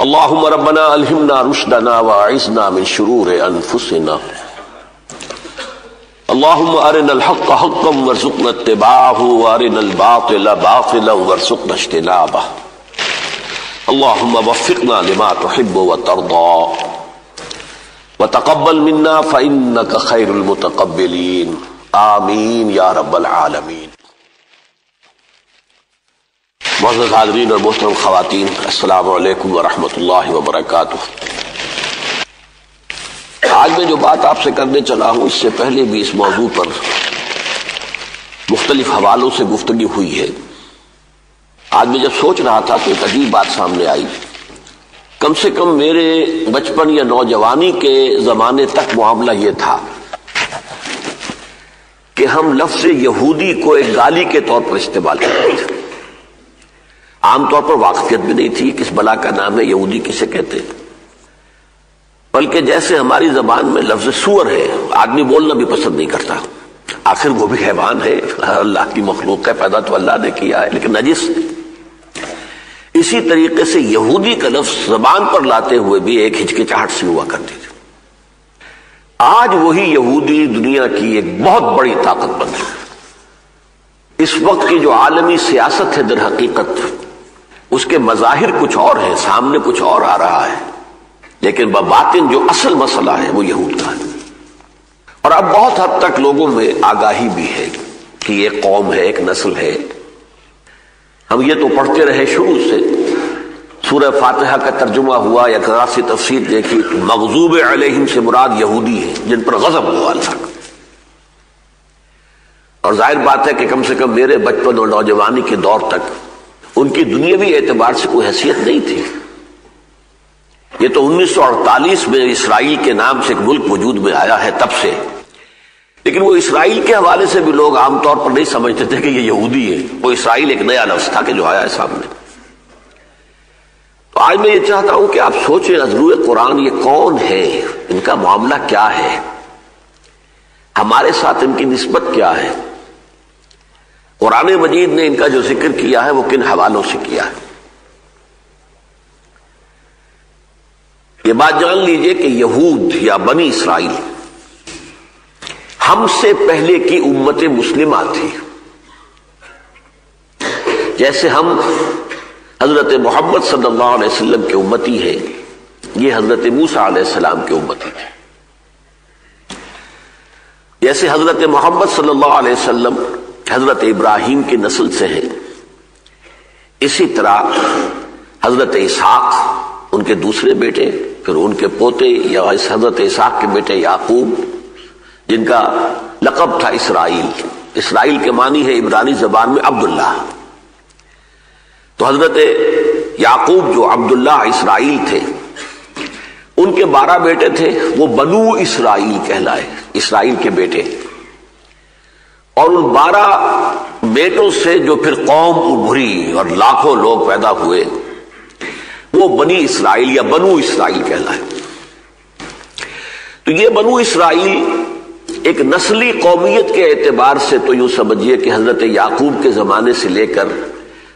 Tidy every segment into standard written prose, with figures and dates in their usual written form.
اللهم ربنا الہمنا رشدنا واعذنا من شرور انفسنا اللهم ارنا الحق حقا وارزقنا اتباعه وارنا الباطل باطلا وارزقنا اجتنابه اللهم وفقنا لما تحب وترضى وتقبل منا فإنك خير المتقبلين آمین یا رب العالمین۔ معزز حاضرین اور محترم خواتین، السلام علیکم ورحمۃ اللہ وبرکاتہ۔ آج میں جو بات آپ سے کرنے چلا ہوں، اس سے پہلے بھی اس موضوع پر مختلف حوالوں سے گفتگو ہوئی ہے۔ آج میں جب سوچ رہا تھا تو ایک عجیب بات سامنے آئی۔ کم سے کم میرے بچپن یا نوجوانی کے زمانے تک معاملہ یہ تھا کہ ہم لفظ یہودی کو ایک گالی کے طور پر استعمال کرتے تھے۔ عام طور پر واقفیت بھی نہیں تھی کس بلا کا نام ہے یہودی کسے کہتے ہیں، بلکہ جیسے ہماری زبان میں لفظ سور ہے، آدمی بولنا بھی پسند نہیں کرتا، آخر وہ بھی حیوان ہے، اللہ کی مخلوق ہے، پیدا تو اللہ نے کیا ہے لیکن نجس ہے۔ اسی طریقے سے یہودی کا لفظ زبان پر لاتے ہوئے بھی ایک ہچکچاہٹ سی ہوا کرتی تھی۔ آج وہی یہودی دنیا کی ایک بہت بڑی طاقت بن چکا ہے۔ اس وقت کی جو عالمی سیاست ہے در حقیقت اس کے مظاہر کچھ اور ہیں، سامنے کچھ اور آ رہا ہے، لیکن بباطن جو اصل مسئلہ ہے وہ یہود کا ہے۔ اور اب بہت حد تک لوگوں میں آگاہی بھی ہے کہ یہ قوم ہے، ایک نسل ہے۔ ہم یہ تو پڑھتے رہے شروع سے، سورہ فاتحہ کا ترجمہ ہوا یا ذرا سی تفسیر دیکھی، مغضوب علیہم سے مراد یہودی ہے جن پر غضب ہوا اللہ کا۔ اور ظاہر بات ہے کہ کم سے کم میرے بچپن اور نوجوانی کے دور تک ان کی دنیاوی اعتبار سے کوئی حیثیت نہیں تھی۔ یہ تو 1948 میں اسرائیل کے نام سے ایک ملک وجود میں آیا ہے تب سے، لیکن وہ اسرائیل کے حوالے سے بھی لوگ عام طور پر نہیں سمجھتے تھے کہ یہ یہودی ہے۔ وہ اسرائیل ایک نیا لفظ تھا کہ جو آیا ہے سامنے۔ تو آج میں یہ چاہتا ہوں کہ آپ سوچیں عذرو قرآن یہ کون ہے، ان کا معاملہ کیا ہے، ہمارے ساتھ ان کی نسبت کیا ہے، قرآن مجید نے ان کا جو ذکر کیا ہے وہ کن حوالوں سے کیا ہے۔ یہ بات جان لیجئے کہ یہود یا بنی اسرائیل ہم سے پہلے کی امت مسلمہ تھی۔ جیسے ہم حضرت محمد صلی اللہ علیہ وسلم کے امتی ہیں، یہ حضرت موسیٰ علیہ السلام کے امتی تھے۔ جیسے حضرت محمد صلی اللہ علیہ وسلم حضرت ابراہیم کی نسل سے ہیں، اسی طرح حضرت اسحاق ان کے دوسرے بیٹے، پھر ان کے پوتے یا حضرت اسحاق کے بیٹے یعقوب، جن کا لقب تھا اسرائیل۔ اسرائیل کے معنی ہے عبرانی زبان میں عبداللہ۔ تو حضرت یعقوب جو عبداللہ اسرائیل تھے، ان کے 12 بیٹے تھے، وہ بنو اسرائیل کہلائے، اسرائیل کے بیٹے۔ اور ان 12 بیٹوں سے جو پھر قوم ابھری اور لاکھوں لوگ پیدا ہوئے، وہ بنی اسرائیل یا بنو اسرائیل کہلائے۔ تو یہ بنو اسرائیل ایک نسلی قومیت کے اعتبار سے تو یوں سمجھیے کہ حضرت یعقوب کے زمانے سے لے کر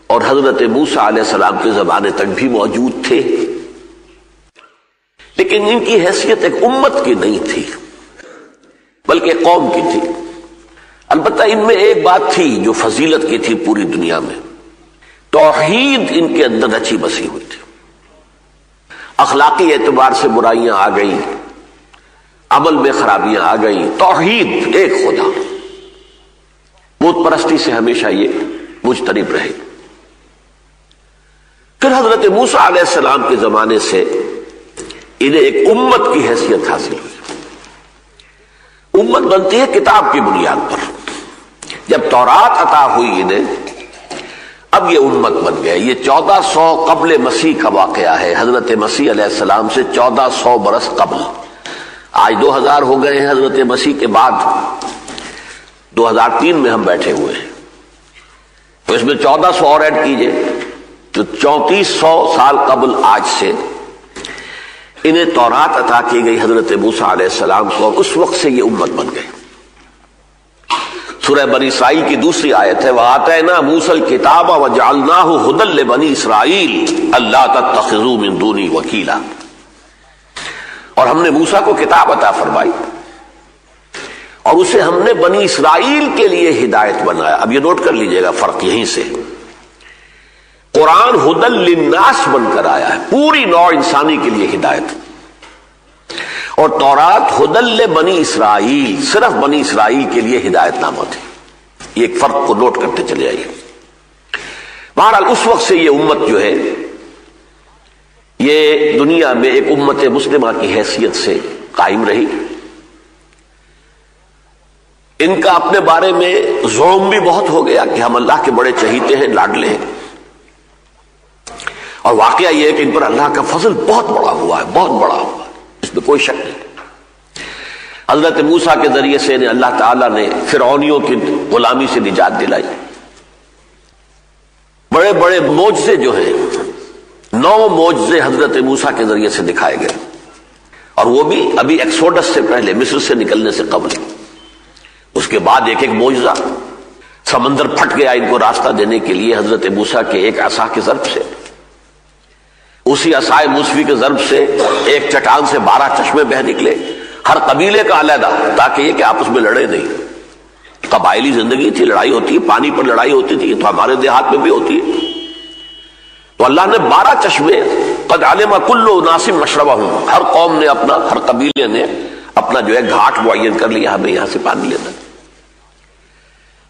اور حضرت موسیٰ علیہ السلام کے زمانے تک بھی موجود تھے، لیکن ان کی حیثیت ایک امت کی نہیں تھی بلکہ قوم کی تھی۔ البتہ ان میں ایک بات تھی جو فضیلت کی تھی پوری دنیا میں، توحید ان کے اندر رچی بسی ہوئی تھی۔ اخلاقی اعتبار سے برائیاں آ گئیں، عمل میں خرابیاں آ گئیں، توحید ایک خدا، بت پرستی سے ہمیشہ یہ مجتنب رہے۔ پھر حضرت موسیٰ علیہ السلام کے زمانے سے انہیں ایک امت کی حیثیت حاصل ہوئی۔ امت بنتی ہے کتاب کی بنیاد پر۔ جب تورات عطا ہوئی انہیں، اب یہ امت بن گئے۔ یہ 1400 قبل مسیح کا واقعہ ہے، حضرت مسیح علیہ السلام سے 1400 برس قبل۔ آج 2000 ہو گئے ہیں حضرت مسیح کے بعد، 2003 میں ہم بیٹھے ہوئے ہیں، تو اس میں 1400 اور ایڈ کیجئے تو 3400 سال قبل آج سے انہیں تورات عطا کی گئی حضرت موسیٰ علیہ السلام کو، اور اس وقت سے یہ امت بن گئی۔ سورہ بنی اسرائیل کی دوسری آیت ہے وَآتَيْنَا مُوسَى الْكِتَابَ وَجَعَلْنَاهُ هُدًى لِبَنِي إِسْرَائِيلَ أَلَّا تَتَّخِذُوا مِن دُونِي وَكِيلًا، اور ہم نے موسیٰ کو کتاب عطا فرمائی اور اسے ہم نے بنی اسرائیل کے لیے ہدایت بنایا۔ اب یہ نوٹ کر لیجئے گا فرق یہیں سے، قرآن ہدل للناس بن کر آیا ہے، پوری نوع انسانی کے لیے ہدایت، اور تورات ہدل لبنی اسرائیل صرف بنی اسرائیل کے لیے ہدایت نامہ تھی۔ یہ ایک فرق کو نوٹ کرتے چلے آئیے۔ بہرحال اس وقت سے یہ امت جو ہے یہ دنیا میں ایک امت مسلمہ کی حیثیت سے قائم رہی۔ ان کا اپنے بارے میں زعم بھی بہت ہو گیا کہ ہم اللہ کے بڑے چہیتے ہیں، لاڈلے ہیں، اور واقعہ یہ ہے کہ ان پر اللہ کا فضل بہت بڑا ہوا ہے، بہت بڑا ہوا ہے، اس میں کوئی شک نہیں۔ حضرت موسیٰ کے ذریعے سے اللہ تعالیٰ نے فرعونیوں کی غلامی سے نجات دلائی۔ بڑے بڑے معجزے جو ہیں، 9 معجزے حضرت موسیٰ کے ذریعے سے دکھائے گئے، اور وہ بھی ابھی ایکسوڈس سے پہلے، مصر سے نکلنے سے قبل۔ اس کے بعد ایک ایک معجزہ، سمندر پھٹ گیا ان کو راستہ دینے کے لیے حضرت موسیٰ کے ایک عصا کے ضرب سے، اسی عصائے موسوی کے ضرب سے ایک چٹان سے 12 چشمے بہہ نکلے، ہر قبیلے کا علیحدہ، تاکہ یہ کہ آپس میں لڑے نہیں۔ قبائلی زندگی تھی، لڑائی ہوتی ہے، پانی پر لڑائی ہوتی تھی، تو ہمارے دیہات میں بھی ہوتی ہے۔ تو اللہ نے 12 چشمے، قد علم کل اناس مشربہم، ہر قوم نے اپنا، ہر قبیلے نے اپنا جو ہے گھاٹ معین کر لیا، ہمیں یہاں سے پانی لینا۔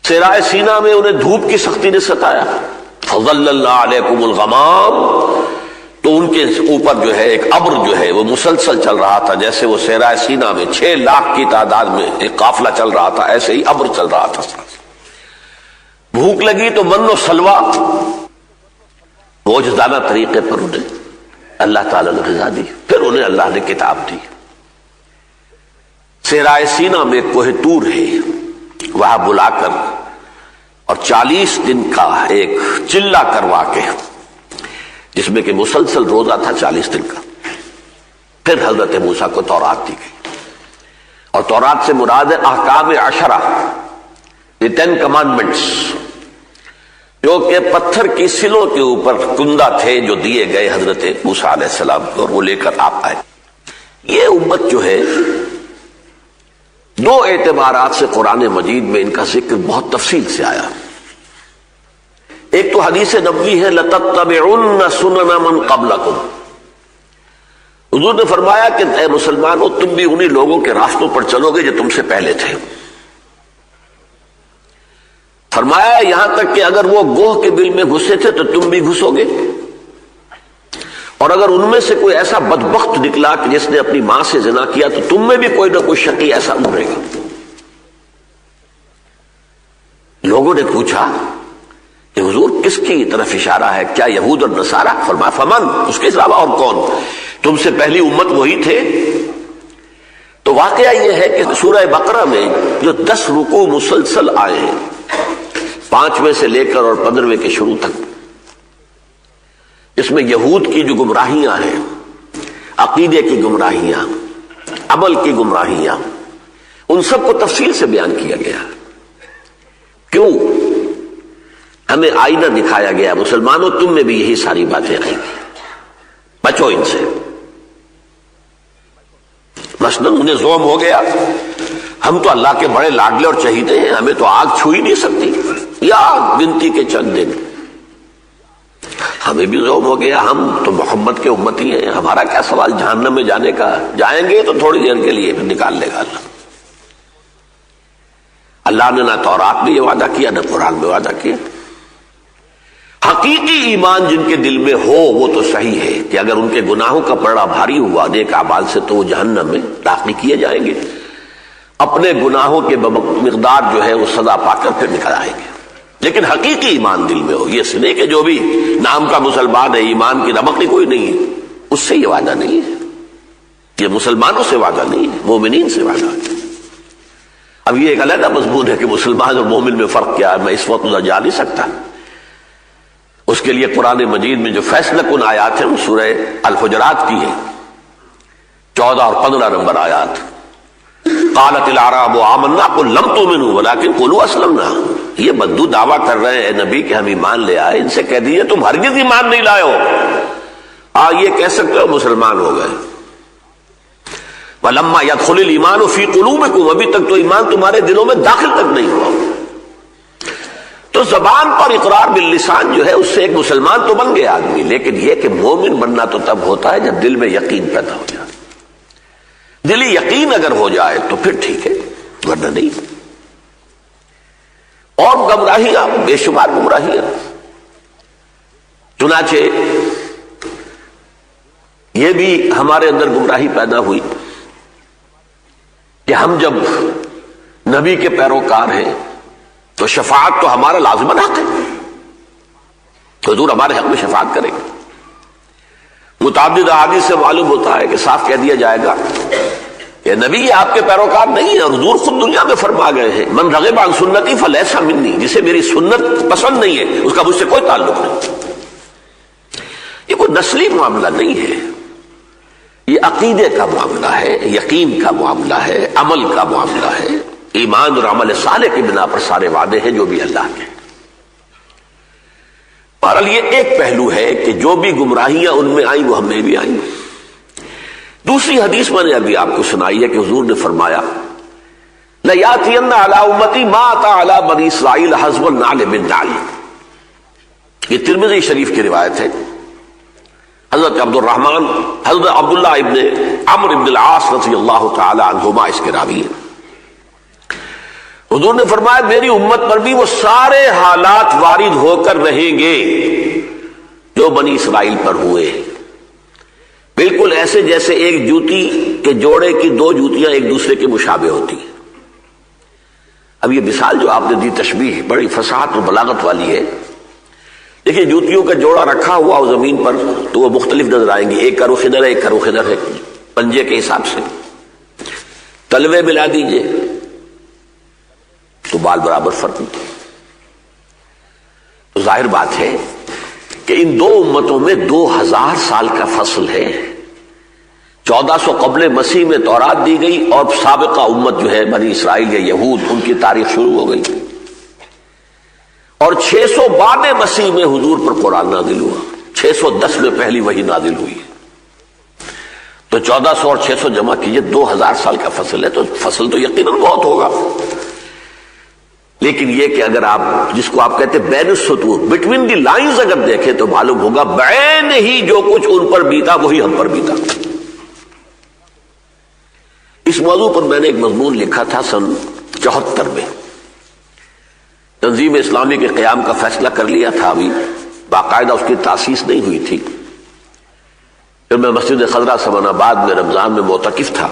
صحرائے سینا میں انہیں دھوپ کی سختی نے ستایا، فظللنا علیکم الغمام، تو ان کے اوپر جو ہے ایک ابر جو ہے وہ مسلسل چل رہا تھا، جیسے وہ صحرائے سینا میں 6 لاکھ کی تعداد میں ایک قافلہ چل رہا تھا، ایسے ہی ابر چل رہا تھا۔ بھوک لگی تو من و سلوہ، معجزانہ طریقے پر انہیں اللہ تعالیٰ نے غذا دی، پھر انہیں اللہ نے کتاب دی۔ صحرائے سینا میں کوہ طور ہے، وہاں بلا کر اور 40 دن کا ایک چلہ کروا کے، جس میں کہ مسلسل روزہ تھا 40 دن کا، پھر حضرت موسیٰ کو تورات دی گئی، اور تورات سے مراد ہے احکام 10، یہ 10 کمانڈمنٹس، جو کہ پتھر کی سلوں کے اوپر کندہ تھے، جو دیے گئے حضرت موسیٰ علیہ السلام کو، اور وہ لے کر آپ آئے۔ یہ امت جو ہے 2 اعتبارات سے قرآن مجید میں ان کا ذکر بہت تفصیل سے آیا۔ ایک تو حدیث نبوی ہے لَتَتَّبِعُنَّ سُنَنَ مَنْ قَبْلَكُمْ، حضور نے فرمایا کہ اے مسلمانوں، تم بھی انہی لوگوں کے راستوں پر چلو گے جو تم سے پہلے تھے۔ فرمایا یہاں تک کہ اگر وہ گوہ کے بل میں گھسے تھے تو تم بھی گھسو گے، اور اگر ان میں سے کوئی ایسا بدبخت نکلا کہ جس نے اپنی ماں سے زنا کیا تو تم میں بھی کوئی نہ کوئی شقی ایسا ابھرے گا۔ لوگوں نے پوچھا کہ حضور کس کی طرف اشارہ ہے، کیا یہود اور نصارہ؟ فرمایا فمن، اس کے علاوہ اور کون، تم سے پہلی امت وہی تھے۔ تو واقعہ یہ ہے کہ سورہ بقرہ میں جو 10 رکوع مسلسل آئے ہیں، 5ویں سے لے کر اور 15ویں کے شروع تک، اس میں یہود کی جو گمراہیاں ہیں، عقیدے کی گمراہیاں، عمل کی گمراہیاں، ان سب کو تفصیل سے بیان کیا گیا۔ کیوں؟ ہمیں آئینہ دکھایا گیا، مسلمانوں تم میں بھی یہی ساری باتیں آئیں گی، بچو ان سے۔ مثلاً انہیں زوم ہو گیا ہم تو اللہ کے بڑے لاڈلے اور چہیتے ہیں، ہمیں تو آگ چھو ہی نہیں سکتی، یا گنتی کے چند دن۔ ہمیں بھی زوم ہو گیا، ہم تو محمد کے امتی ہیں، ہمارا کیا سوال جہنم میں جانے کا، جائیں گے تو تھوڑی دیر کے لیے پھر نکال لے گا اللہ۔ اللہ نے نہ تورات میں یہ وعدہ کیا، نہ قرآن میں وعدہ کیا۔ حقیقی ایمان جن کے دل میں ہو وہ تو صحیح ہے کہ اگر ان کے گناہوں کا پلڑا بھاری ہوا نیک اعمال سے تو وہ جہنم میں داخل کیے جائیں گے، اپنے گناہوں کے مقدار جو ہے وہ سزا پا کر پھر نکل آئیں گے۔ لیکن حقیقی ایمان دل میں ہو، یہ سے نہیں کہ جو بھی نام کا مسلمان ہے ایمان کی رمق کوئی نہیں ہے، اس سے یہ وعدہ نہیں ہے، یہ مسلمانوں سے وعدہ نہیں ہے، مومنین سے وعدہ ہے۔ اب یہ ایک علیحدہ مضمون ہے کہ مسلمان اور مومن میں فرق کیا ہے، میں اس وقت ادھر جا نہیں سکتا۔ اس کے لیے قرآن مجید میں جو فیصلہ کن آیات ہیں وہ سورہ الحجرات کی ہے، 14 اور 15 نمبر آیات۔ قالت الاعراب آمنا قل لم تؤمنوا ولكن قولوا اسلمنا. یہ بدو دعویٰ کر رہے ہیں نبی کہ ہم ایمان لے آئے، ان سے کہہ دیجیے تم ہرگز ایمان نہیں لائے ہو، یہ کہہ سکتے ہو مسلمان ہو گئے. وَلَمَّا يَدْخُلِ الْإِيمَانُ فِي قُلُوبِكُمْ، ابھی تک تو ایمان تمہارے دلوں میں داخل تک نہیں ہوا. تو زبان پر اقرار باللسان جو ہے اس سے ایک مسلمان تو بن گیا آدمی، لیکن یہ کہ مومن بننا تو تب ہوتا ہے جب دل میں یقین پیدا ہو جائے. دلی یقین اگر ہو جائے تو پھر ٹھیک ہے، ورنہ نہیں. اور گمراہیاں بے شمار گمراہیاں. چنانچہ یہ بھی ہمارے اندر گمراہی پیدا ہوئی کہ ہم جب نبی کے پیروکار ہیں تو شفاعت تو ہمارا لازماً حق ہے، حضور ہمارے حق میں شفاعت کریں گے. متعدد احادیث سے معلوم ہوتا ہے کہ صاف کہہ دیا جائے گا کہ نبی یہ آپ کے پیروکار نہیں ہے، اور حضور خود دنیا میں فرما گئے ہیں من رغب عن سنتی فلیس منی، جسے میری سنت پسند نہیں ہے اس کا مجھ سے کوئی تعلق نہیں. یہ کوئی نسلی معاملہ نہیں ہے، یہ عقیدے کا معاملہ ہے، یقین کا معاملہ ہے، عمل کا معاملہ ہے. ایمان اور عمل صالح کی بنا پر سارے وعدے ہیں جو بھی اللہ کے. بہرحال یہ ایک پہلو ہے کہ جو بھی گمراہیاں ان میں آئیں وہ ہم میں بھی آئیں. دوسری حدیث میں نے ابھی آپ کو سنائی ہے کہ حضور نے فرمایا لَيَأْتِيَنَّ عَلَىٰ أُمَّتِي مَا أَتَىٰ عَلَىٰ بَنِي إِسْرَائِيلَ حَزْوَ النَّعْلِ بِالنَّعْلِ. یہ ترمذی شریف کی روایت ہے. حضرت عبداللہ ابن عمرو ابن العاص رضی اللہ تعالی عنہما اس کے راوی ہیں. حضور نے فرمایا میری امت پر بھی وہ سارے حالات وارد ہو کر رہیں گے جو بنی اسرائیل پر ہوئے، بالکل ایسے جیسے ایک جوتی کے جوڑے کی دو جوتیاں ایک دوسرے کے مشابہ ہوتی ہیں. اب یہ مثال جو آپ نے دی تشبیہ بڑی فصاحت اور بلاغت والی ہے. دیکھیے جوتیوں کا جوڑا رکھا ہوا ہو زمین پر تو وہ مختلف نظر آئیں گے، ایک کا رخ ادھر ہے ایک کا رخ ادھر ہے پنجے کے حساب سے. تلوے ملا دیجئے تو بال برابر فرق نہیں. تو ظاہر بات ہے کہ ان دو امتوں میں 2000 سال کا فصل ہے. 1400 قبل مسیح میں تورات دی گئی اور سابقہ امت جو ہے بنی اسرائیل یا یہود ان کی تاریخ شروع ہو گئی، اور 600 بعد مسیح میں حضور پر قرآن نازل ہوا. 610 میں پہلی وحی نازل ہوئی. تو 1400 اور 600 جمع کیجئے 2000 سال کا فصل ہے، تو فصل تو یقیناً بہت ہوگا. لیکن یہ کہ اگر آپ جس کو آپ کہتے ہیں بین السطور بٹوین دی لائنز اگر دیکھیں تو معلوم ہوگا بعین ہی جو کچھ ان پر بیتا وہی ہم پر بیتا. اس موضوع پر میں نے ایک مضمون لکھا تھا سن 74 میں. تنظیم اسلامی کے قیام کا فیصلہ کر لیا تھا، ابھی باقاعدہ اس کی تاسیس نہیں ہوئی تھی. پھر میں مسجد خضرا سمن آباد میں رمضان میں معتکف تھا،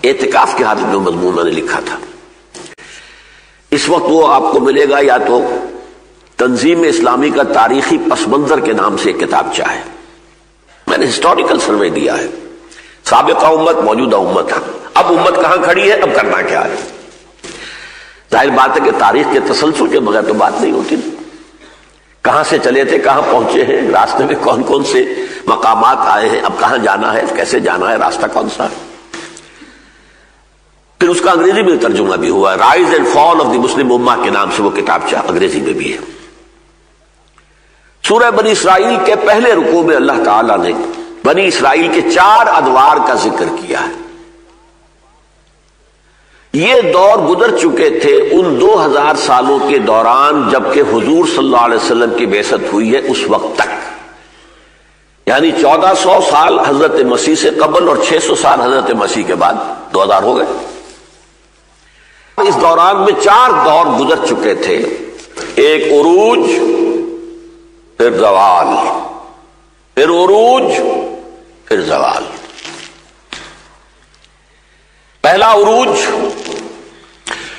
اعتکاف کے حالت میں مضمون میں نے لکھا تھا. اس وقت وہ آپ کو ملے گا یا تو تنظیم اسلامی کا تاریخی پس منظر کے نام سے ایک کتاب چاہے. میں نے ہسٹوریکل سروے دیا ہے، سابقہ امت موجودہ امت، اب امت کہاں کھڑی ہے، اب کرنا کیا ہے. ظاہر بات ہے کہ تاریخ کے تسلسل کے بغیر تو بات نہیں ہوتی. کہاں سے چلے تھے کہاں پہنچے ہیں، راستے میں کون کون سے مقامات آئے ہیں، اب کہاں جانا ہے، کیسے جانا ہے، راستہ کون سا ہے. پھر اس کا انگریزی میں ترجمہ بھی ہوا، rise and fall of the Muslim Ummah کے نام سے وہ کتاب چاہ انگریزی میں بھی ہے. سورہ بنی اسرائیل کے پہلے رکوع میں اللہ تعالیٰ نے بنی اسرائیل کے 4 ادوار کا ذکر کیا ہے. یہ دور گزر چکے تھے ان 2000 سالوں کے دوران جبکہ حضور صلی اللہ علیہ وسلم کی بعثت ہوئی ہے اس وقت تک، یعنی 1400 سال حضرت مسیح سے قبل اور 600 سال حضرت مسیح کے بعد 2000 ہو گئے. اس دوران میں 4 دور گزر چکے تھے، ایک عروج، پھر زوال، پھر عروج، پھر زوال. پہلا عروج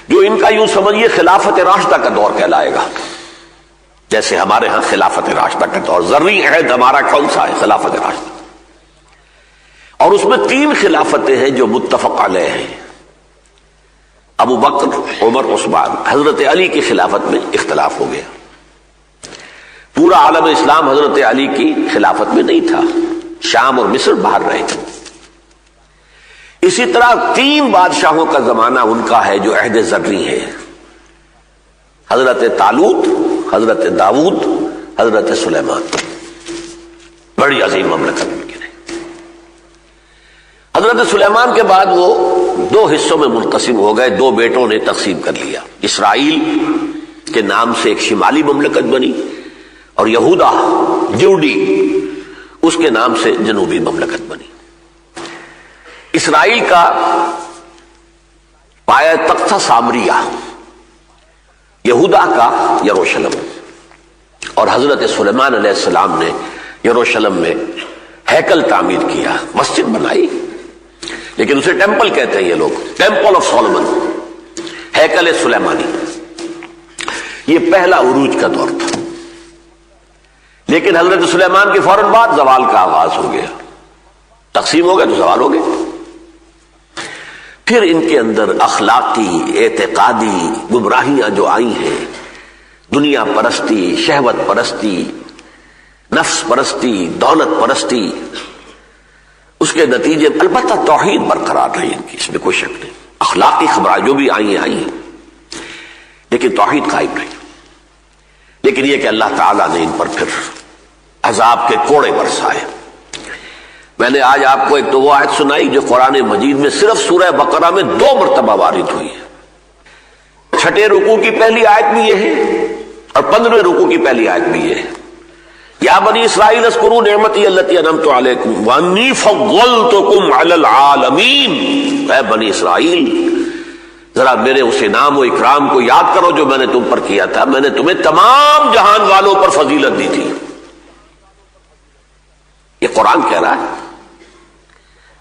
جو ان کا یوں سمجھیے خلافت راشدہ کا دور کہلائے گا، جیسے ہمارے ہاں خلافت راشدہ کا دور. ذرعی عہد ہمارا کون سا ہے؟ خلافت راشدہ. اور اس میں 3 خلافتیں ہیں جو متفق علیہ ہیں، ابو بکر، عمر، عثمان. حضرت علی کی خلافت میں اختلاف ہو گیا. پورا عالم اسلام حضرت علی کی خلافت میں نہیں تھا، شام اور مصر باہر رہے تھے. اسی طرح 3 بادشاہوں کا زمانہ ان کا ہے جو عہد ذری ہے، حضرت طالوت، حضرت داؤد، حضرت سلیمان. بڑی عظیم مملکت ان کی رہی. حضرت سلیمان کے بعد وہ 2 حصوں میں منقسم ہو گئے، 2 بیٹوں نے تقسیم کر لیا. اسرائیل کے نام سے ایک شمالی مملکت بنی اور یہودا جوڈی اس کے نام سے جنوبی مملکت بنی. اسرائیل کا پایا تخت تھا سامریہ، یہودا کا یروشلم، اور حضرت سلیمان علیہ السلام نے یروشلم میں ہیکل تعمیر کیا، مسجد بنائی، لیکن اسے ٹیمپل کہتے ہیں یہ لوگ، ٹیمپل آف سولومن، ہیکل سلیمانی. یہ پہلا عروج کا دور تھا. لیکن حضرت سلیمان کے فوراً بعد زوال کا آغاز ہو گیا، تقسیم ہو گیا تو زوال ہو گیا. پھر ان کے اندر اخلاقی اعتقادی گمراہیاں جو آئی ہیں، دنیا پرستی، شہوت پرستی، نفس پرستی، دولت پرستی، اس کے نتیجے البتہ توحید برقرار رہی ان کی، اس میں کوئی شک نہیں. اخلاقی خبریں جو بھی آئی ہیں لیکن توحید قائم رہی. لیکن یہ کہ اللہ تعالیٰ نے ان پر پھر عذاب کے کوڑے برسائے. میں نے آج آپ کو ایک تو وہ آیت سنائی جو قرآن مجید میں صرف سورہ بقرہ میں 2 مرتبہ وارد ہوئی ہے. 6 رکوع کی پہلی آیت بھی یہ ہے اور 15 رکوع کی پہلی آیت بھی یہ ہے. یا بنی اسرائیل اذکروا نعمتی التی انعمت علیکم وانی فضلتکم علی العالمین. اے بنی اسرائیل، ذرا میرے اس انعام و اکرام کو یاد کرو جو میں نے تم پر کیا تھا. میں نے تمہیں تمام جہان والوں پر فضیلت دی تھی. یہ قرآن کہہ رہا ہے،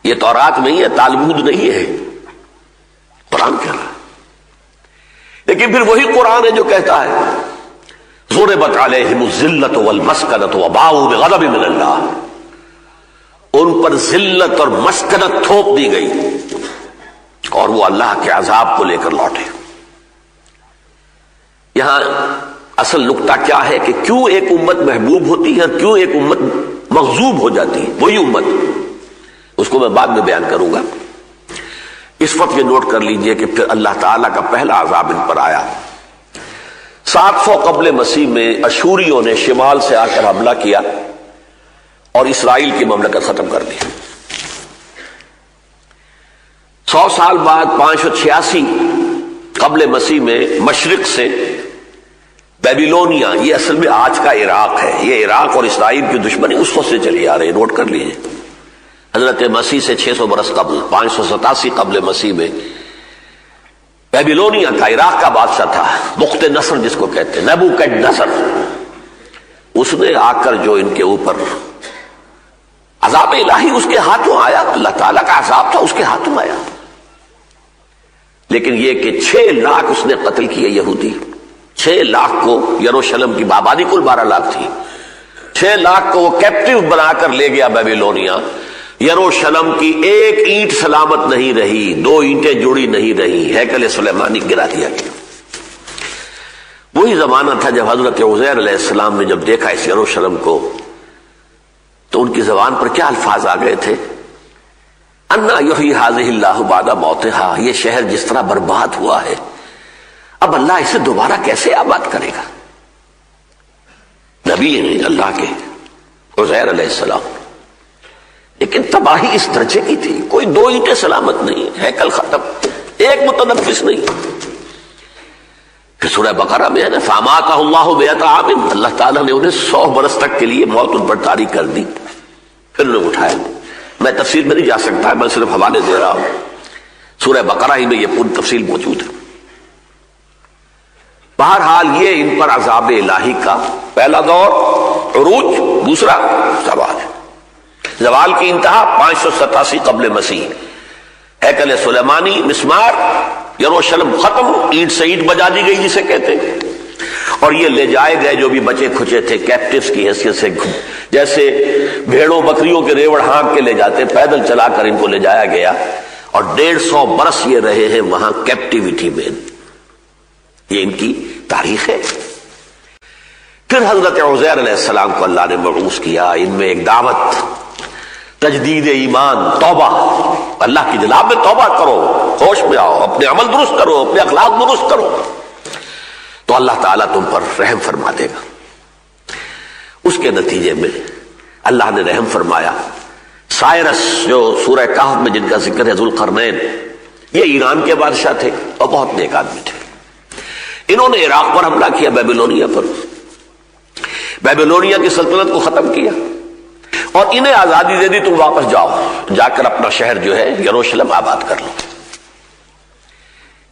یہ تورات نہیں ہے، تالمود نہیں ہے، قرآن کہہ رہا ہے. لیکن پھر وہی قرآن ہے جو کہتا ہے ضربت علیہم الذلۃ والمسکنۃ وباؤوا بغضب من اللہ. ان پر ذلت اور مسکنت تھوپ دی گئی اور وہ اللہ کے عذاب کو لے کر لوٹے. یہاں اصل نقطہ کیا ہے کہ کیوں ایک امت محبوب ہوتی ہے اور کیوں ایک امت مغضوب ہو جاتی ہے. وہی امت، اس کو میں بعد میں بیان کروں گا. اس وقت یہ نوٹ کر لیجئے کہ پھر اللہ تعالیٰ کا پہلا عذاب ان پر آیا 700 قبل مسیح میں. اشوریوں نے شمال سے آ کر حملہ کیا اور اسرائیل کی مملکت ختم کر دی. 100 سال بعد 586 قبل مسیح میں مشرق سے بیبیلونیا، یہ اصل میں آج کا عراق ہے، یہ عراق اور اسرائیل کی دشمنی اس وقت سے چلی آ رہی ہے، نوٹ کر لیجئے. حضرت مسیح سے 600 برس قبل 587 قبل مسیح میں بیبیلونیا کا، عراق کا بادشاہ تھا بخت نصر جس کو کہتے ہیں، نیبوکڈنیزر. اس نے آ کر جو ان کے اوپر عذاب الہی اس کے ہاتھوں آیا، اللہ تعالیٰ کا عذاب تھا اس کے ہاتھوں آیا. لیکن یہ کہ 6 لاکھ اس نے قتل کیے یہودی. 6 لاکھ کو یروشلم کی آبادی کل 12 لاکھ تھی. 6 لاکھ کو وہ کیپٹیو بنا کر لے گیا بیبیلونیا. یروشلم کی ایک اینٹ سلامت نہیں رہی، 2 اینٹیں جڑی نہیں رہی، ہیکل سلیمانی گرا دیا گیا. وہی زمانہ تھا جب حضرت عزیر علیہ السلام نے جب دیکھا اس یروشلم کو تو ان کی زبان پر کیا الفاظ آ گئے تھے؟ انا یحیی ھذہ اللہ بعد موتھا. یہ شہر جس طرح برباد ہوا ہے اب اللہ اسے دوبارہ کیسے آباد کرے گا؟ نبی ہیں اللہ کے عزیر علیہ السلام، لیکن تباہی اس درجے کی تھی، کوئی 2 اینٹیں سلامت نہیں، ہیکل ختم، ایک متنفس نہیں. پھر سورہ بقرہ میں ہے نا فاماتہ اللہ مئۃ عام، اللہ تعالیٰ نے انہیں 100 برس تک کے لیے موت ان پر طاری کر دی. پھر انہیں اٹھایا. میں تفصیل میں نہیں جا سکتا، میں صرف حوالے دے رہا ہوں. سورہ بقرہ ہی میں یہ پوری تفصیل موجود ہے. بہرحال یہ ان پر عذاب الہی کا پہلا دور عروج، دوسرا زوال. زوال کی انتہا 587 قبل مسیح، ہیکل سلیمانی، مسمار، یروشلم ختم، اینٹ سے اینٹ بجا دی گئی جسے کہتے ہیں. اور یہ لے جائے گئے جو بھی بچے کھچے تھے کیپٹیوز کی حیثیت سے، جیسے بھیڑوں بکریوں کے ریوڑ ہانک کے لے جاتے، پیدل چلا کر ان کو لے جایا گیا اور 150 برس یہ رہے ہیں وہاں کیپٹیوٹی میں. یہ ان کی تاریخ ہے. پھر حضرت عزیر علیہ السلام کو اللہ نے مبعوث کیا. ان میں ایک دعوت، تجدید ایمان، توبہ اللہ کی جناب میں توبہ کرو، ہوش میں آؤ، اپنے عمل درست کرو، اپنے اخلاق درست کرو، تو اللہ تعالیٰ تم پر رحم فرما دے گا۔ اس کے نتیجے میں اللہ نے رحم فرمایا۔ سائرس جو سورہ کہف میں جن کا ذکر ہے، ذوالقرنین، یہ ایران کے بادشاہ تھے اور بہت نیک آدمی تھے۔ انہوں نے عراق پر حملہ کیا، بیبیلونیا پر، بیبیلونیا کی سلطنت کو ختم کیا اور انہیں آزادی دے دی، تم واپس جاؤ، جا کر اپنا شہر جو ہے یروشلم آباد کر لو۔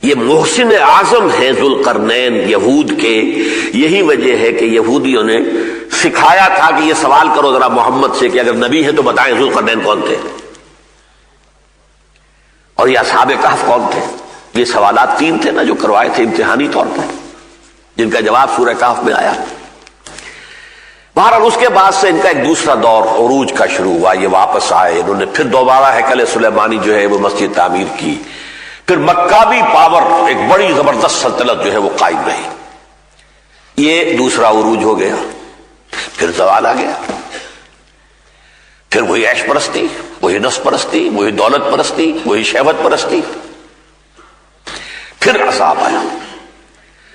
یہ محسن اعظم ہیں ذوالقرنین یہود کے۔ یہی وجہ ہے کہ یہودیوں نے سکھایا تھا کہ یہ سوال کرو ذرا محمد سے کہ اگر نبی ہے تو بتائیں ذوالقرنین کون تھے اور یہ اصحاب کہف کون تھے۔ یہ سوالات 3 تھے نا جو کروائے تھے امتحانی طور پر، جن کا جواب سورہ کہف میں آیا۔ بہرحال اس کے بعد سے ان کا ایک دوسرا دور عروج کا شروع ہوا، یہ واپس آئے، انہوں نے پھر دوبارہ ہیکل سلیمانی جو ہے وہ مسجد تعمیر کی، پھر مکابی پاور ایک بڑی زبردست سلطنت جو ہے وہ قائم رہی۔ یہ دوسرا عروج ہو گیا، پھر زوال آ گیا، پھر وہی عیش پرستی، وہی نفس پرستی، وہی دولت پرستی، وہی شہوت پرستی، پھر عذاب آیا۔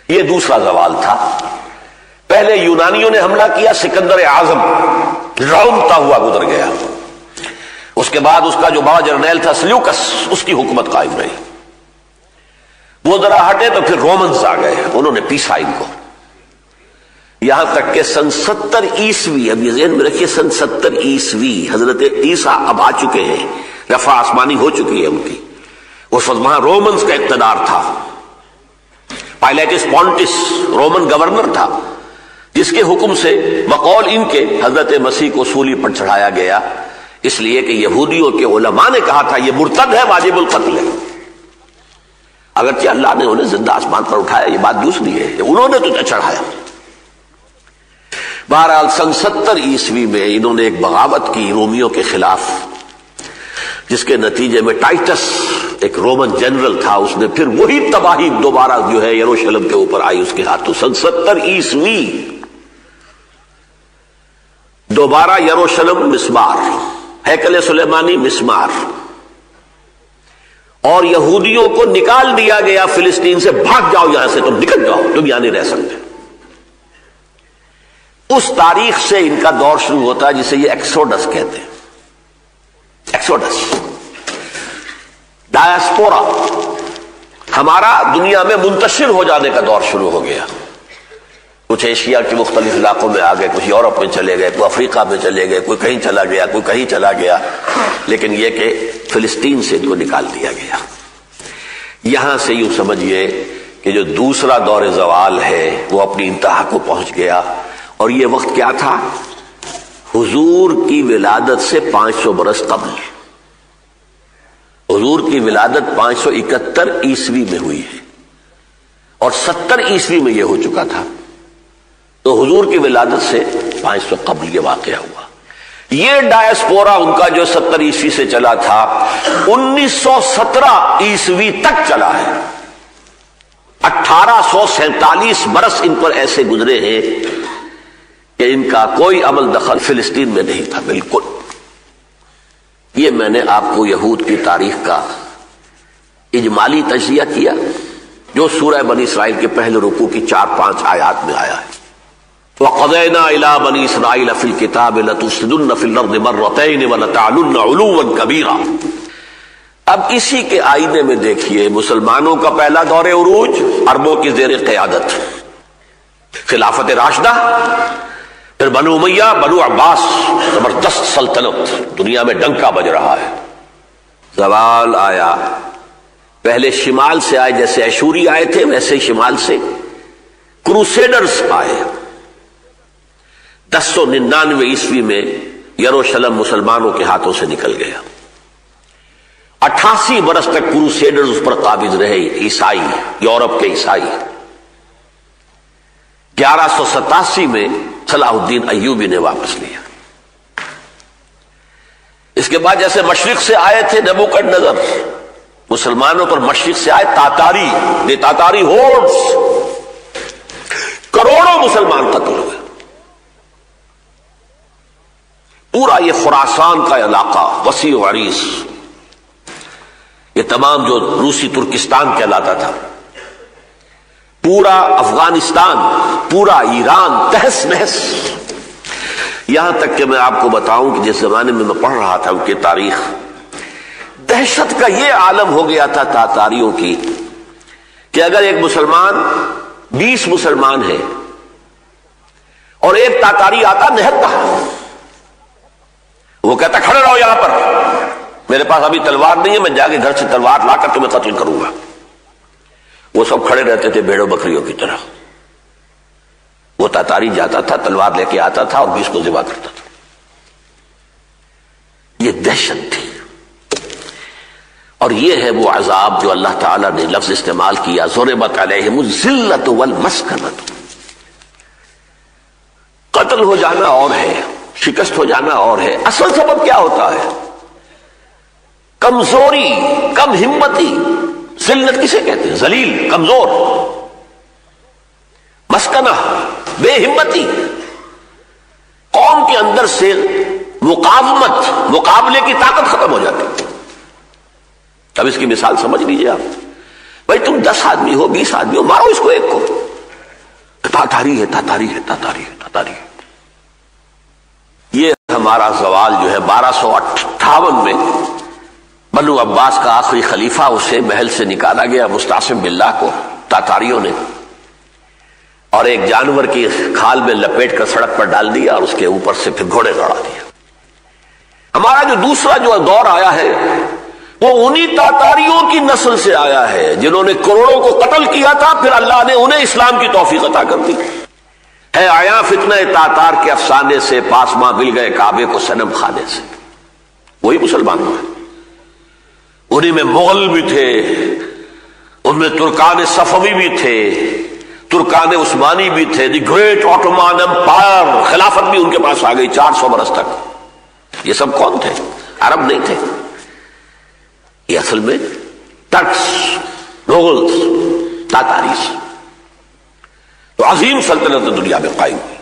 یہ دوسرا زوال تھا۔ پہلے یونانیوں نے حملہ کیا، سکندر اعظم رونتا ہوا گزر گیا، اس کے بعد اس کا جو بڑا جرنیل تھا سلیوکس، اس کی حکومت قائم رہی۔ وہ ذرا ہٹے تو پھر رومنز آ گئے، انہوں نے پیسا ان کو، یہاں تک کہ سن 70 عیسوی، اب یہ ذہن میں رکھیے، سن 70 عیسوی حضرت عیسیٰ اب آ چکے ہیں، رفع آسمانی ہو چکی ہے ان کی۔ اس وقت وہاں رومنز کا اقتدار تھا، پائلیٹس پونٹس رومن گورنر تھا، جس کے حکم سے بقول ان کے حضرت مسیح کو سولی پر چڑھایا گیا، اس لیے کہ یہودیوں کے علماء نے کہا تھا یہ مرتد ہے، واجب القتل ہے۔ اگرچہ اللہ نے انہیں زندہ آسمان پر اٹھایا، یہ بات دوسری ہے، انہوں نے تو چڑھایا۔ بہرحال سن 70 عیسوی میں انہوں نے ایک بغاوت کی رومیوں کے خلاف، جس کے نتیجے میں ٹائٹس ایک رومن جنرل تھا، اس نے پھر وہی تباہی دوبارہ جو ہے یروشلم کے اوپر آئی اس کے ہاتھوں۔ سن 70 عیسوی دوبارہ یروشلم مسمار، ہیکل سلیمانی مسمار، اور یہودیوں کو نکال دیا گیا فلسطین سے، بھاگ جاؤ یہاں سے، تم نکل جاؤ، تم یہاں نہیں رہ سکتے۔ اس تاریخ سے ان کا دور شروع ہوتا ہے جسے یہ ایکسوڈس کہتے ہیں، ایکسوڈس، ڈایاسپورا، ہمارا دنیا میں منتشر ہو جانے کا دور شروع ہو گیا۔ کچھ ایشیا کے مختلف علاقوں میں آ گئے، کچھ یورپ میں چلے گئے، کوئی افریقہ میں چلے گئے، کوئی کہیں چلا گیا، کوئی کہیں چلا گیا، لیکن یہ کہ فلسطین سے ان کو نکال دیا گیا۔ یہاں سے یوں سمجھیے کہ جو دوسرا دور زوال ہے وہ اپنی انتہا کو پہنچ گیا، اور یہ وقت کیا تھا؟ حضور کی ولادت سے 500 برس قبل۔ حضور کی ولادت 571 عیسوی میں ہوئی ہے اور 70 عیسوی میں یہ ہو چکا تھا، تو حضور کی ولادت سے 500 قبل یہ واقعہ ہوا۔ یہ ڈایاسپورا ان کا جو 70 عیسوی سے چلا تھا، 1917 عیسوی تک چلا ہے۔ 1847 برس ان پر ایسے گزرے ہیں کہ ان کا کوئی عمل دخل فلسطین میں نہیں تھا بالکل۔ یہ میں نے آپ کو یہود کی تاریخ کا اجمالی تجزیہ کیا، جو سورہ بنی اسرائیل کے پہلے رکوع کی 4-5 آیات میں آیا ہے۔ وَقَضَيْنَا إِلَىٰ بَنِي إِسْرَائِيلَ فِي الْكِتَابِ لَتُفْسِدُنَّ فِي الْأَرْضِ مَرَّتَيْنِ وَلَتَعْلُنَّ عُلُوًّا كَبِيرًا۔ اب اسی کے آئینے میں دیکھیے مسلمانوں کا پہلا دور عروج، عربوں کی زیر قیادت، خلافت راشدہ، پھر بنو امیہ، بنو عباس، زبردست سلطنت، دنیا میں ڈنکا بج رہا ہے۔ زوال آیا، پہلے شمال سے آئے، جیسے ایشوری آئے تھے ویسے ہی شمال سے کروسیڈرز آئے۔ 1099 عیسوی میں یروشلم مسلمانوں کے ہاتھوں سے نکل گیا۔ 88 برس تک کروسیڈرز اس پر قابض رہے، عیسائی، یورپ کے عیسائی۔ 1187 میں صلاح الدین ایوبی نے واپس لیا۔ اس کے بعد جیسے مشرق سے آئے تھے نبوکدنضر، مسلمانوں پر مشرق سے آئے تاتاری، یہ تاتاری ہورڈز، کروڑوں مسلمان قتل ہوئے۔ پورا یہ خراسان کا علاقہ وسیع و عریض یہ تمام جو روسی ترکستان کہلاتا تھا، پورا افغانستان، پورا ایران تہس نہس. یہاں تک کہ میں آپ کو بتاؤں کہ جس زمانے میں پڑھ رہا تھا ان کی تاریخ، دہشت کا یہ عالم ہو گیا تھا تاتاریوں کی کہ اگر ایک مسلمان 20 مسلمان ہیں اور ایک تاتاری آتا نہتا، وہ کہتا کھڑے رہو یہاں پر، میرے پاس ابھی تلوار نہیں ہے، میں جا کے گھر سے تلوار لا کر تمہیں قتل کروں گا. وہ سب کھڑے رہتے تھے بھیڑوں بکریوں کی طرح. وہ تاتاری جاتا تھا، تلوار لے کے آتا تھا اور 20 کو ذبح کرتا تھا. یہ دہشت تھی. اور یہ ہے وہ عذاب جو اللہ تعالیٰ نے لفظ استعمال کیا، ضربت علیہم الذلۃ والمسکنۃ. قتل ہو جانا اور ہے، شکست ہو جانا اور ہے. اصل سبب کیا ہوتا ہے؟ کمزوری، کم ہمتی. ذلت کسے کہتے ہیں؟ ذلیل، کمزور. مسکنہ، بے ہمتی. قوم کے اندر سے مقاومت، مقابلے کی طاقت ختم ہو جاتی. اب اس کی مثال سمجھ لیجیے آپ. بھائی تم 10 آدمی ہو، 20 آدمی ہو، مارو اس کو ایک کو. تاتاری ہے، تاتاری ہے، تاتاری ہے، تاتاری ہے. یہ ہمارا زوال جو ہے 1258 میں بنو عباس کا آخری خلیفہ، اسے محل سے نکالا گیا مستعصم باللہ کو تاتاریوں نے، اور ایک جانور کی کھال میں لپیٹ کر سڑک پر ڈال دیا اور اس کے اوپر سے پھر گھوڑے دوڑا دیا. ہمارا جو دوسرا جو دور آیا ہے وہ انہی تاتاریوں کی نسل سے آیا ہے جنہوں نے کروڑوں کو قتل کیا تھا، پھر اللہ نے انہیں اسلام کی توفیق عطا کر دی. ہے آیا فتنہ تاتار کے افسانے سے، پاسماں مل گئے کعبے کو صنم خانے سے. وہی مسلمان ہیں. انہی میں مغل بھی تھے، ان میں ترکان صفوی بھی تھے، ترکان عثمانی بھی تھے. دی گریٹ آٹومان امپائر، خلافت بھی ان کے پاس آ گئی 400 برس تک. یہ سب کون تھے؟ عرب نہیں تھے. یہ اصل میں ترکس، مغلس، تاتاریس. تو عظیم سلطنت دنیا میں قائم ہوئی.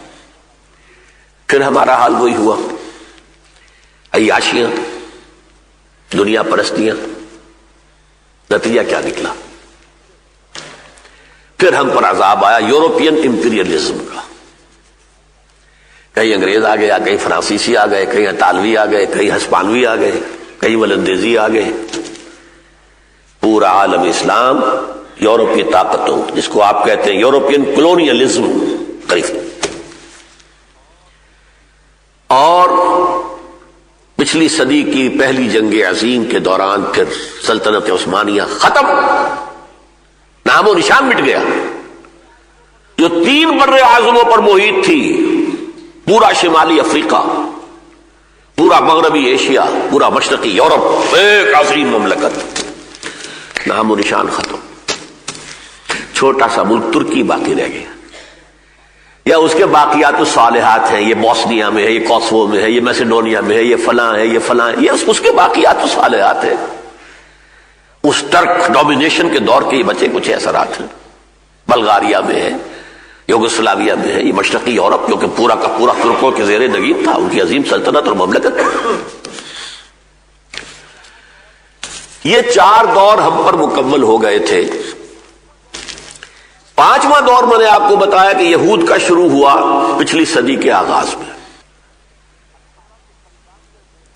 پھر ہمارا حال وہی ہوا، عیاشیاں، دنیا پرستیاں. نتیجہ کیا نکلا؟ پھر ہم پر عذاب آیا یورپین امپیریلزم کا. کہیں انگریز آ گیا، کہیں فرانسیسی آ گئے، کہیں اطالوی آ گئے، کہیں ہسپانوی آ گئے، کہیں ولندیزی آ گئے. پورا عالم اسلام یورپ کی طاقتوں، جس کو آپ کہتے ہیں یورپین کلونیلزم، قریب. اور پچھلی صدی کی پہلی جنگ عظیم کے دوران پھر سلطنت عثمانیہ ختم، نام و نشان مٹ گیا. جو 3 بر اعظموں پر محیط تھی، پورا شمالی افریقہ، پورا مغربی ایشیا، پورا مشرقی یورپ، ایک عظیم مملکت، نام و نشان ختم. چھوٹا سا ملک ترکی باقی رہ گیا، یا اس کے باقیات الصالحات ہیں. یہ بوسنیا میں ہے، یہ کوسوو میں ہے، یہ میسیڈونیا میں ہے، یہ فلاں ہے، یہ فلاں ہے. یہ اس کے باقیات الصالحات ہیں. اس ٹرک ڈومینیشن کے دور کے یہ بچے کچھ اثرات ہیں. بلغاریہ میں ہے، یوگوسلاویہ میں ہے. یہ مشرقی یورپ جو کہ پورا کا پورا ترکوں کے زیر نگین تھا، ان کی عظیم سلطنت اور مملکت. یہ 4 دور ہم پر مکمل ہو گئے تھے. 5واں دور میں نے آپ کو بتایا کہ یہود کا شروع ہوا پچھلی صدی کے آغاز میں.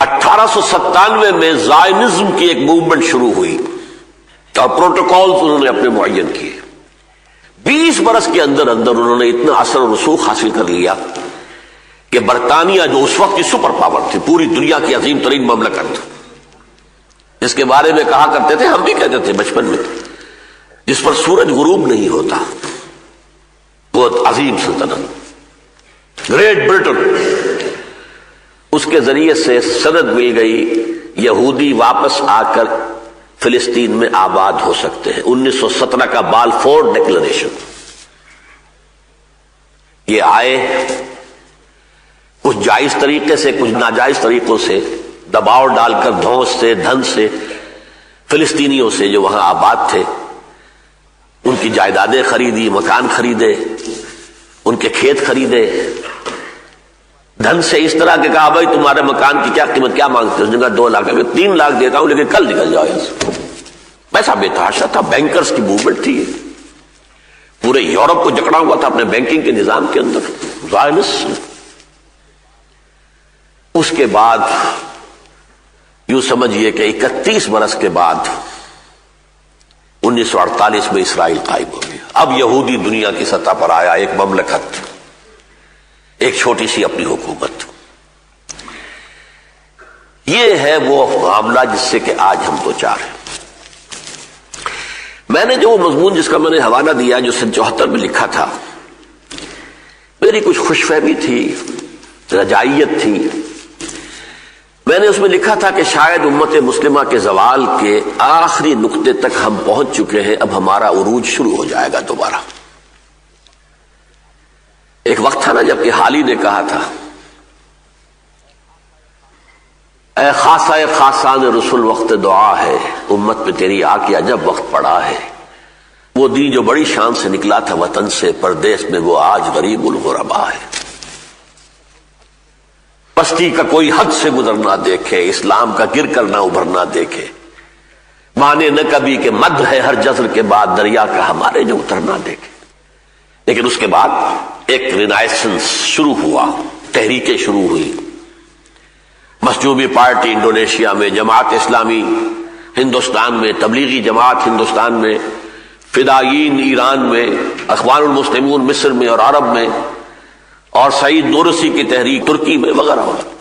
1897 میں زائنزم کی ایک موومنٹ شروع ہوئی اور پروٹوکولز انہوں نے اپنے معین کیے. 20 برس کے اندر اندر انہوں نے اتنا اثر و رسوخ حاصل کر لیا کہ برطانیہ جو اس وقت کی سپر پاور تھی، پوری دنیا کی عظیم ترین مملکت، جس کے بارے میں کہا کرتے تھے، ہم بھی کہتے تھے بچپن میں، جس پر سورج غروب نہیں ہوتا، وہ عظیم سلطنت گریٹ برٹن. اس کے ذریعے سے سند مل گئی یہودی واپس آ کر فلسطین میں آباد ہو سکتے ہیں. 1917 کا بالفور ڈکلریشن. یہ آئے کچھ جائز طریقے سے، کچھ ناجائز طریقوں سے، دباؤ ڈال کر دھوس سے، دھن سے، فلسطینیوں سے جو وہاں آباد تھے، ان کی جائیدادیں خریدی، مکان خریدے، ان کے کھیت خریدے. دھن سے اس طرح کہ کہا بھائی تمہارے مکان کی کیا قیمت، کیا مانگتے ہو؟ اس نے کہا 2 لاکھ. 3 لاکھ دیتا ہوں لیکن کل نکل جاؤ یہاں سے. پیسہ بے تحاشا تھا، بینکرز کی موومنٹ تھی، پورے یورپ کو جکڑا ہوا تھا اپنے بینکنگ کے نظام کے اندر، زائنسٹ۔ اس کے بعد یوں سمجھیے کہ 31 برس کے بعد 1948 میں اسرائیل قائم ہو گیا۔ اب یہودی دنیا کی سطح پر آیا، ایک مملکت، ایک چھوٹی سی اپنی حکومت۔ یہ ہے وہ معاملہ جس سے کہ آج ہم دو چار ہیں۔ میں نے جو وہ مضمون جس کا میں نے حوالہ دیا جو سن 74 میں لکھا تھا، میری کچھ خوش فہمی تھی، رجائیت تھی۔ میں نے اس میں لکھا تھا کہ شاید امت مسلمہ کے زوال کے آخری نقطے تک ہم پہنچ چکے ہیں، اب ہمارا عروج شروع ہو جائے گا دوبارہ۔ ایک وقت تھا نا جب کہ حالی نے کہا تھا، اے خاصہ خاصان رسول وقت دعا ہے، امت پہ تیری آ کے عجب وقت پڑا ہے، وہ دین جو بڑی شان سے نکلا تھا وطن سے، پردیس میں وہ آج غریب الغربا ہے۔ پستی کا کوئی حد سے گزرنا دیکھے، اسلام کا گر کر نہ ابھرنا دیکھے، مانے نہ کبھی کہ مد ہے ہر جزر کے بعد دریا کا ہمارے جو اترنا دیکھے۔ لیکن اس کے بعد ایک رینائسنس شروع ہوا، تحریکیں شروع ہوئی، مسجوبی پارٹی انڈونیشیا میں، جماعت اسلامی ہندوستان میں، تبلیغی جماعت ہندوستان میں، فدائیین ایران میں، اخوان المسلمون مصر میں اور عرب میں، اور سعید نورسی کی تحریک ترکی میں وغیرہ وغیرہ۔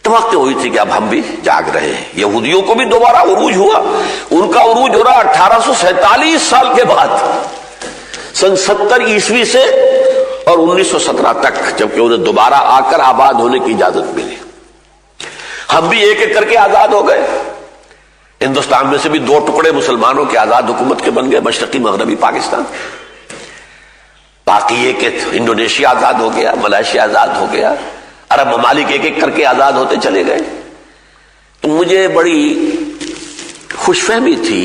توقع ہوئی تھی کہ اب ہم بھی جاگ رہے ہیں۔ یہودیوں کو بھی دوبارہ عروج ہوا، ان کا عروج ہو رہا 1847 سال کے بعد، سن 70 عیسوی سے اور 1917 تک، جبکہ انہیں دوبارہ آ کر آباد ہونے کی اجازت ملی۔ ہم بھی ایک ایک کر کے آزاد ہو گئے۔ ہندوستان میں سے بھی 2 ٹکڑے مسلمانوں کے آزاد حکومت کے بن گئے، مشرقی مغربی پاکستان۔ باقی یہ کہ انڈونیشیا آزاد ہو گیا، ملائیشیا آزاد ہو گیا، عرب ممالک ایک ایک کر کے آزاد ہوتے چلے گئے۔ تو مجھے بڑی خوش فہمی تھی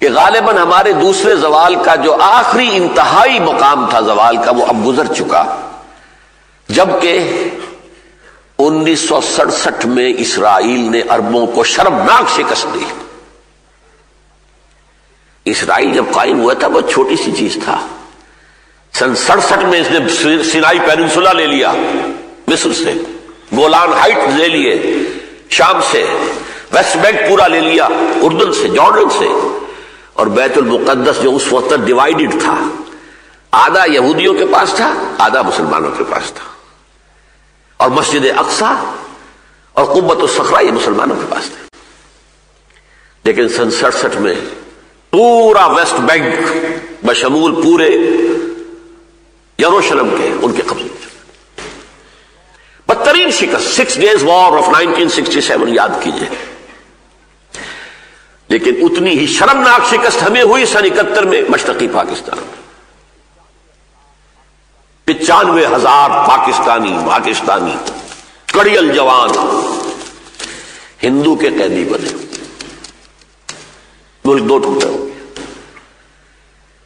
کہ غالباً ہمارے دوسرے زوال کا جو آخری انتہائی مقام تھا زوال کا، وہ اب گزر چکا، جبکہ 1967 میں اسرائیل نے عربوں کو شرمناک شکست دی۔ اسرائیل جب قائم ہوا تھا وہ چھوٹی سی چیز تھا۔ سن 67 میں اس نے سینائی پیننسولا لے لیا مصر سے، گولان ہائٹ لے لیے شام سے، ویسٹ بینک پورا لے لیا اردن سے، جارڈن سے، اور بیت المقدس جو اس وقت ڈیوائیڈڈ تھا، آدھا یہودیوں کے پاس تھا، آدھا مسلمانوں کے پاس تھا، اور مسجد اقصی اور قبۃ الصخرہ یہ مسلمانوں کے پاس تھے۔ لیکن سن 67 میں پورا ویسٹ بینک بشمول پورے یروشلم کے ان کے قبضے میں۔ بدترین شکست 6 Days War of 1967 یاد کیجئے۔ لیکن اتنی ہی شرمناک شکست ہمیں ہوئی سن 71 میں مشرقی پاکستان میں۔ 95,000 پاکستانی کڑیل جوان ہندو کے قیدی بنے، ملک 2 ٹکڑے ہو گیا۔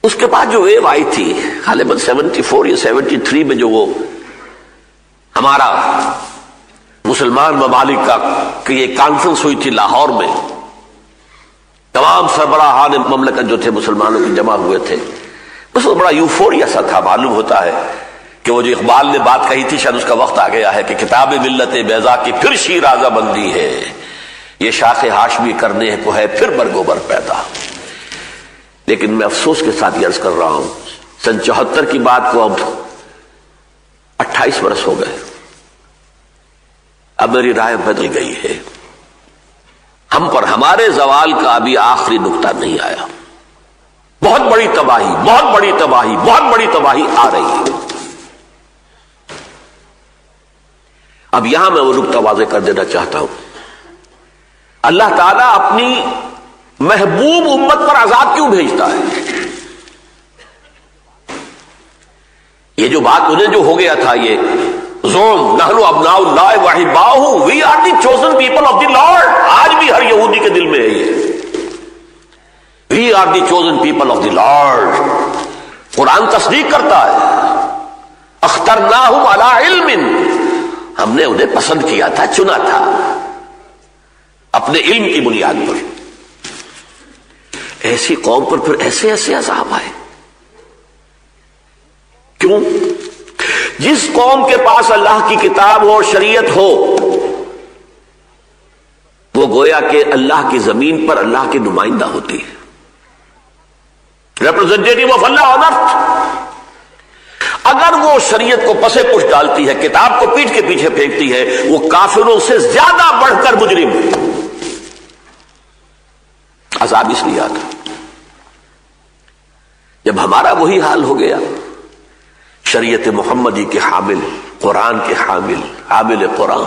اس کے بعد جو ویو آئی تھی غالباً 74 یا 73 میں، جو وہ ہمارا مسلمان ممالک کا کہ یہ کانفرنس ہوئی تھی لاہور میں، تمام سربراہان مملکت جو تھے مسلمانوں کے جمع ہوئے تھے، اس میں بڑا یوفوریا سا تھا۔ معلوم ہوتا ہے کہ وہ جو اقبال نے بات کہی تھی، شاید اس کا وقت آ گیا ہے کہ کتاب ملت بیضا کی پھر شیرازہ بندی ہے، یہ شاخ ہاشمی کرنے کو ہے پھر برگوبر پیدا۔ لیکن میں افسوس کے ساتھ یہ عرض کر رہا ہوں، سن 74 کی بات کو اب 28 برس ہو گئے، اب میری رائے بدل گئی ہے۔ ہم پر ہمارے زوال کا ابھی آخری نقطہ نہیں آیا، بہت بڑی تباہی، بہت بڑی تباہی، بہت بڑی تباہی آ رہی ہے۔ اب یہاں میں وہ نقطہ واضح کر دینا چاہتا ہوں، اللہ تعالیٰ اپنی محبوب امت پر عذاب کیوں بھیجتا ہے؟ یہ جو بات انہیں جو ہو گیا تھا، یہ زوم نحن ابناء اللہ واحباؤہ، we are the chosen people of the lord, آج بھی ہر یہودی کے دل میں ہے یہ، we are the chosen people of the lord. قرآن تصدیق کرتا ہے، اخترناہم علی علم، ہم نے انہیں پسند کیا تھا، چنا تھا اپنے علم کی بنیاد پر۔ ایسی قوم پر پھر ایسے ایسے عذاب آئے. کیوں؟ جس قوم کے پاس اللہ کی کتاب ہو اور شریعت ہو وہ گویا کہ اللہ کی زمین پر اللہ کی نمائندہ ہوتی ہے, ریپرزینٹیٹو آف اللہ آن ارتھ. اگر وہ شریعت کو پسے پش ڈالتی ہے, کتاب کو پیٹھ کے پیچھے پھینکتی ہے, وہ کافروں سے زیادہ بڑھ کر مجرم ہے. عذاب اس لیے آتا جب ہمارا وہی حال ہو گیا, شریعت محمدی کے حامل, قرآن کے حامل قرآن.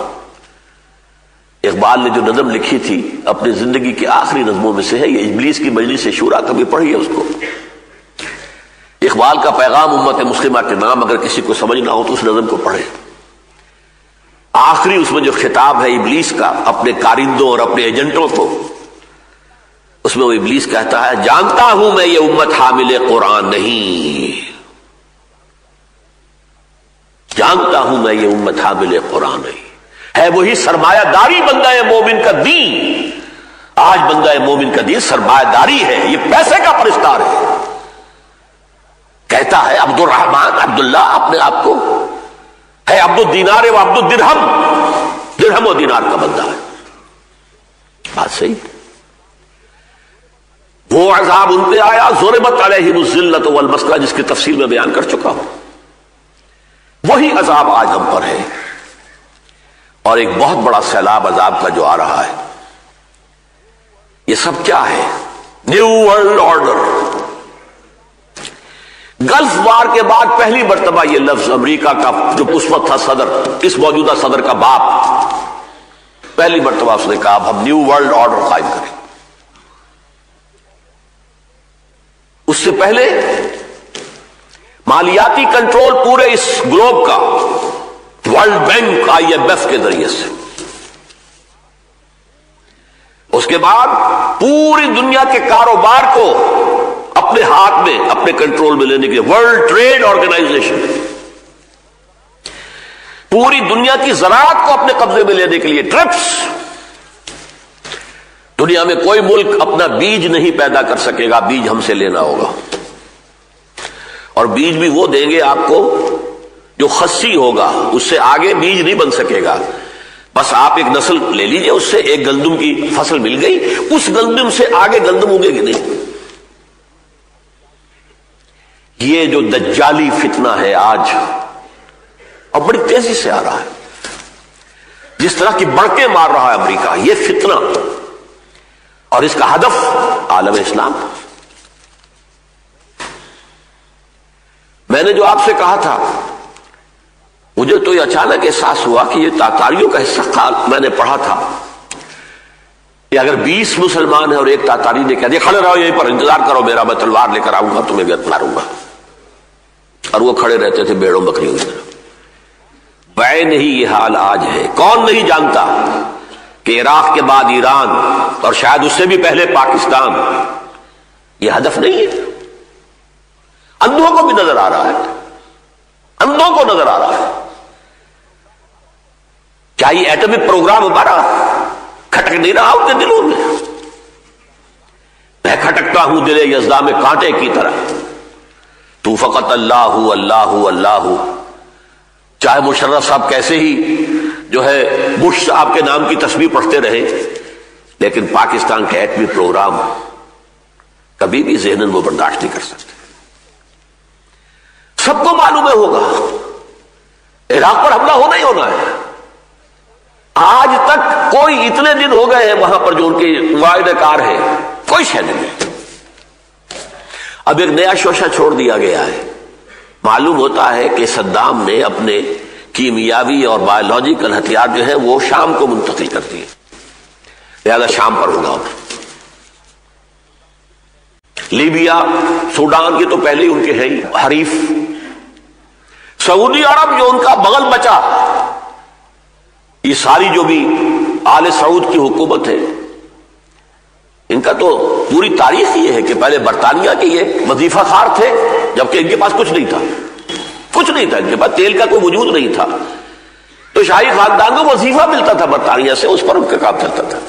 اقبال نے جو نظم لکھی تھی اپنی زندگی کی آخری نظموں میں سے ہے, یہ ابلیس کی مجلس شورا, کبھی پڑھیے اس کو. اقبال کا پیغام امت مسلمہ کے نام اگر کسی کو سمجھنا ہو تو اس نظم کو پڑھے. آخری اس میں جو خطاب ہے ابلیس کا اپنے کارندوں اور اپنے ایجنٹوں کو, اس میں وہ ابلیس کہتا ہے, جانتا ہوں میں یہ امت حامل قرآن نہیں, جانتا ہوں میں یہ امت حامل قرآن نہیں. ہے وہی سرمایہ داری بندہ مومن کا دین. آج بندہ مومن کا دین سرمایہ داری ہے, یہ پیسے کا پرستار ہے. کہتا ہے عبد الرحمن عبداللہ اپنے آپ کو, ہے عبد الدینار و عبد الدرہم, درہم و دینار کا بندہ ہے. بات صحیح. وہ عذاب ان پہ آیا, ضربت علیہم الذلۃ والمسکنہ, جس کی تفصیل میں بیان کر چکا ہوں. وہی عذاب آج ہم پر ہے, اور ایک بہت بڑا سیلاب عذاب کا جو آ رہا ہے. یہ سب کیا ہے؟ New world order. Gulf war کے بعد پہلی مرتبہ یہ لفظ امریکہ کا جو اس وقت تھا صدر, اس موجودہ صدر کا باپ, پہلی مرتبہ اس نے کہا اب ہم نیو ورلڈ آرڈر قائم کریں. اس سے پہلے مالیاتی کنٹرول پورے اس گلوب کا ورلڈ بینک IMF کے ذریعے سے, اس کے بعد پوری دنیا کے کاروبار کو اپنے ہاتھ میں اپنے کنٹرول میں لینے کے لیے ورلڈ ٹریڈ آرگنائزیشن, پوری دنیا کی زراعت کو اپنے قبضے میں لینے کے لیے ٹرپس. دنیا میں کوئی ملک اپنا بیج نہیں پیدا کر سکے گا, بیج ہم سے لینا ہوگا, اور بیج بھی وہ دیں گے آپ کو جو خصی ہوگا, اس سے آگے بیج نہیں بن سکے گا. بس آپ ایک نسل لے لیجئے, اس سے ایک گندم کی فصل مل گئی, اس گندم سے آگے گندم اگے گی نہیں. یہ جو دجالی فتنہ ہے آج, اور بڑی تیزی سے آ رہا ہے, جس طرح کی بڑکیں مار رہا ہے امریکہ, یہ فتنہ, اور اس کا ہدف عالم اسلام. میں نے جو آپ سے کہا تھا, مجھے تو یہ اچانک احساس ہوا کہ یہ تاتاریوں کا حصہ میں نے پڑھا تھا کہ اگر 20 مسلمان ہیں اور ایک تاتاری نے کہا دیا کھڑے رہو یہیں پر, انتظار کرو میرا, میں تلوار لے کر آؤں گا, تمہیں بھی ماروں گا, اور وہ کھڑے رہتے تھے بھیڑوں بکریوں کی طرح. بعین ہی یہ حال آج ہے. کون نہیں جانتا کہ عراق کے بعد ایران اور شاید اس سے بھی پہلے پاکستان یہ ہدف نہیں ہے. اندھوں کو بھی نظر آ رہا ہے, اندھوں کو نظر آ رہا ہے. کیا یہ ایٹمک پروگرام ہمارا کھٹک نہیں رہا ان کے دلوں میں؟ میں کھٹکتا ہوں دل یزداں میں کانٹے کی طرح, تو فقط اللہ اللہ اللہ. چاہے مشرف صاحب کیسے ہی جو ہے بش صاحب کے نام کی تسبیح پڑھتے رہے, لیکن پاکستان کا ایٹمی پروگرام کبھی بھی ذہناً وہ برداشت نہیں کر سکتے. سب کو معلوم ہے ہوگا عراق پر حملہ ہونا ہی ہونا ہے. آج تک کوئی اتنے دن ہو گئے ہیں وہاں پر جو ان کے معاہدہ کار ہیں, کوئی شے نہیں. اب ایک نیا شوشہ چھوڑ دیا گیا ہے. معلوم ہوتا ہے کہ صدام نے اپنے کیمیاوی اور بایولوجیکل ہتھیار جو ہے وہ شام کو منتقل کر دیے, لہذا شام پر ہوگا. لیبیا سوڈان کی تو پہلے ہی ان کے ہے حریف. سعودی عرب جو ان کا بغل بچا, یہ ساری جو بھی آل سعود کی حکومت ہے, ان کا تو پوری تاریخ یہ ہے کہ پہلے برطانیہ کے یہ وظیفہ خار تھے, جبکہ ان کے پاس کچھ نہیں تھا, کچھ نہیں تھا, ان کے پاس تیل کا کوئی وجود نہیں تھا. تو شاہی خاندان کو وظیفہ ملتا تھا برطانیہ سے, اس پر ان کا کام چلتا تھا.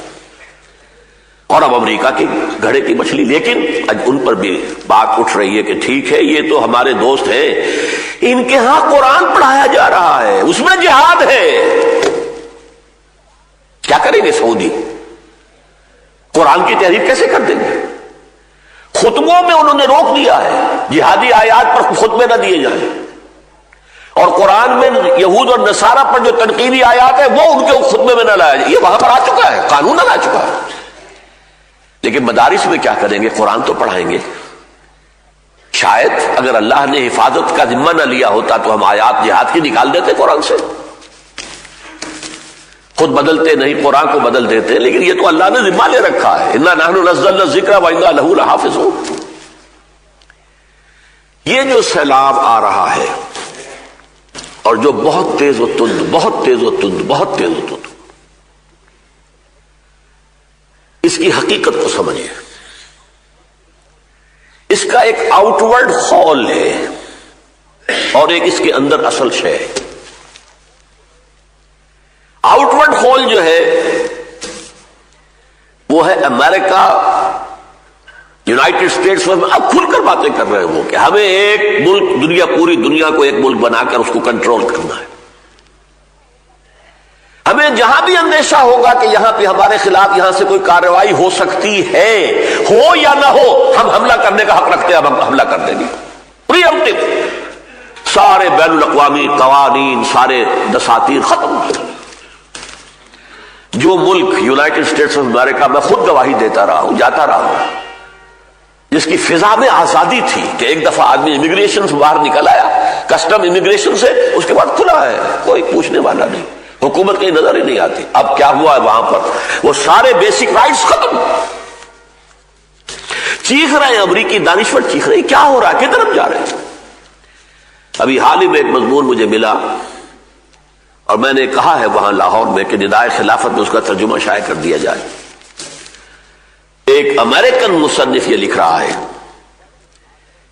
اور اب امریکہ کی گھڑے کی مچھلی. لیکن آج ان پر بھی بات اٹھ رہی ہے کہ ٹھیک ہے یہ تو ہمارے دوست ہیں, ان کے ہاں قرآن پڑھایا جا رہا ہے, اس میں جہاد ہے. کیا کریں گے سعودی؟ قرآن کی تحریر کیسے کر دیں گے؟ خطبوں میں انہوں نے روک دیا ہے جہادی آیات پر خطبے نہ دیے جائیں, اور قرآن میں یہود اور نصارہ پر جو تنقیدی آیات ہے وہ ان کے خطبے میں نہ لایا جائے. یہ وہاں پر آ چکا ہے, قانون نہ لا چکا ہے. لیکن مدارس میں کیا کریں گے؟ قرآن تو پڑھائیں گے. شاید اگر اللہ نے حفاظت کا ذمہ نہ لیا ہوتا تو ہم آیات جہاد کی نکال دیتے قرآن سے. خود بدلتے نہیں, قرآن کو بدل دیتے, لیکن یہ تو اللہ نے ذمہ لے رکھا ہے. انا نحن نزلنا الذکر وانا لہ لحافظون. یہ جو سیلاب آ رہا ہے اور جو بہت تیز و تند, بہت تیز و تند, بہت تیز و تند, اس کی حقیقت کو سمجھیے. اس کا ایک آؤٹ ورڈ خول ہے اور ایک اس کے اندر اصل شے ہے. آؤٹ ورڈ خول جو ہے وہ ہے امریکہ, یونائٹڈ اسٹیٹس میں اب کھل کر باتیں کر رہے ہیں وہ کہ ہمیں ایک ملک, پوری دنیا کو ایک ملک بنا کر اس کو کنٹرول کرنا ہے. ہمیں جہاں بھی اندیشہ ہوگا کہ یہاں پہ ہمارے خلاف یہاں سے کوئی کارروائی ہو سکتی ہے, ہو یا نہ ہو, ہم حملہ کرنے کا حق رکھتے ہیں, ہم حملہ کر دیں گے. پری ایمپٹیو. سارے بین الاقوامی قوانین, سارے دساتیر ختم. جو ملک یونائٹڈ اسٹیٹس آف امریکہ, میں خود گواہی دیتا رہا ہوں, جاتا رہا ہوں, جس کی فضا میں آزادی تھی کہ ایک دفعہ آدمی امیگریشن سے باہر نکل آیا, کسٹم امیگریشن سے, اس کے بعد کھلا ہے, کوئی پوچھنے والا نہیں, حکومت کی نظر ہی نہیں آتی. اب کیا ہوا ہے وہاں پر؟ وہ سارے بیسک رائٹس ختم. چیخ رہے ہیں امریکی دانشور, چیخ رہے ہیں کیا ہو رہا ہے, کس طرف جا رہے ہیں. ابھی حال ہی میں ایک مضمون مجھے ملا اور میں نے کہا ہے وہاں لاہور میں کہ ندائے خلافت میں اس کا ترجمہ شائع کر دیا جائے. ایک امریکن مصنف یہ لکھ رہا ہے